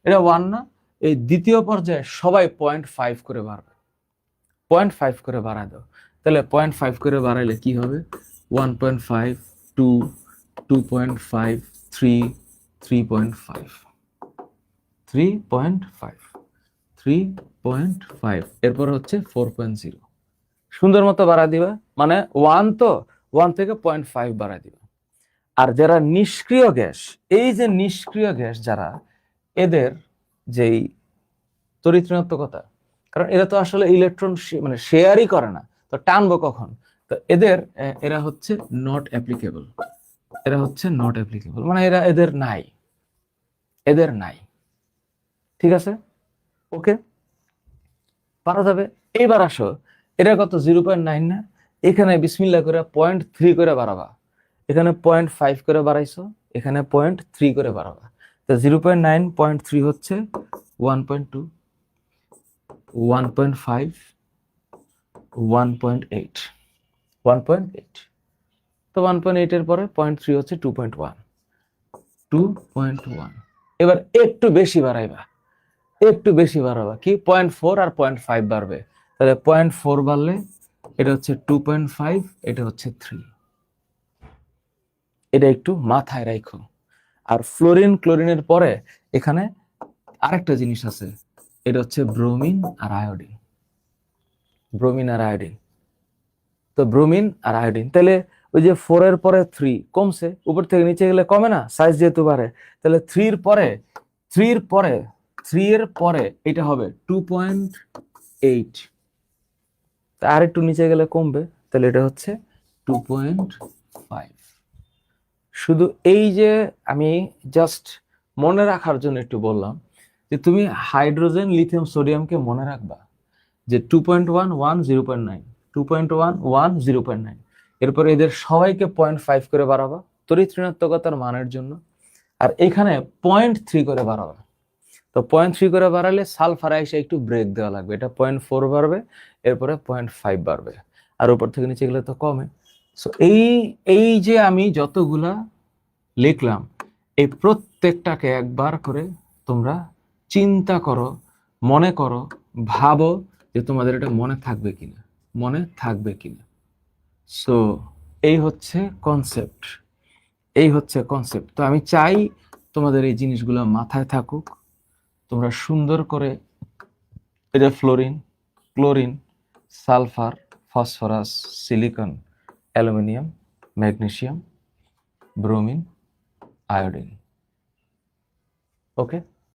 Speaker 1: এটা 1 না, এই দ্বিতীয় পর্যায়ে সবাই 0.5 করে বাড়বে, 0.5 করে বাড়ায় দাও। তাহলে 0.5 করে বাড়াইলে কি হবে? 1.5, 2, 2.5, 3, 3.5, 3.5, 3.5, এরপর হচ্ছে 4.0। সুন্দর মতো বাড়া দিবা, মানে 1 তো 1 থেকে 0.5 বাড়া দিবা। আর যারা নিষ্ক্রিয় গ্যাস, এই যে নিষ্ক্রিয় গ্যাস যারা, এদের যেই তড়িৎ ঋণাত্মকতা, কারণ এরা তো আসলে ইলেকট্রন মানে শেয়ারই করে না, তো টানবো কখন? তো এরা হচ্ছে নট অ্যাপ্লিকেবল, মানে এদের নাই। ঠিক আছে, ওকে, পারা যাবে। এইবার আসো, এটা কত? 0.9 না? এখানে বিসমিল্লাহ করে 0.3 করে বাড়াবা, এখানে 0.5 করে বাড়াইছো, এখানে 0.3 করে বাড়াবা। তো 0.9, 0.3 হচ্ছে 1.2, 1.5, 1.8, 1.8। তো 1.8 এর পরে 0.3 হচ্ছে 2.1, 2.1। এবার একটু বেশি বাড়াবা, কি 0.4 আর 0.5 বাড়বে, তাহলে 0.4 বাড়লে এটা হচ্ছে 2.5, এটা হচ্ছে 3। এটা একটু মাথায় রাখো। আর ফ্লোরিন ক্লোরিনের পরে এখানে আরেকটা জিনিস আছে, এটা হচ্ছে ব্রোমিন আর আয়োডিন। ব্রোমিন আর আয়োডিন, তো ব্রোমিন আর আয়োডিন, তাহলে ওই যে 4 এর পরে 3 কমছে, উপর থেকে নিচে গেলে কমে না, সাইজ যেহেতু বাড়ে, তাহলে 3 এর পরে এটা হবে 2.8, আর একটু নিচে গেলে কমবে, তাহলে এটা হচ্ছে 2.5। শুধু এই যে আমি জাস্ট মনে রাখার জন্য একটু বললাম যে তুমি হাইড্রোজেন লিথিয়াম সোডিয়ামকে মনে রাখবা যে 2.1 0.9, 2.1 0.9, এরপরে এদের সবাইকে 0.5 করে বাড়াবা তড়িৎ ঋণাত্মকতার মানের জন্য, আর এখানে 0.3 করে বাড়াবা। তো 0.3 করে বাড়ালে সালফার এসে একটু ব্রেক দেওয়া লাগবে, এটা 0.4 বাড়বে, এরপরে 0.5 বাড়বে, আর উপর থেকে নিচে গেলে তো কমে। সো এই যে আমি যতগুলা লিখলাম, এই প্রত্যেকটাকে একবার করে তোমরা চিন্তা করো, মনে করো, ভাবো যে তোমাদের এটা মনে থাকবে কিনা। সো এই হচ্ছে কনসেপ্ট। তো আমি চাই তোমাদের এই জিনিসগুলো মাথায় থাকুক, তোমরা সুন্দর করে এটা fluorine, chlorine, sulphur, phosphorus, silicon, aluminium, magnesium, bromine, iodine. ওকে।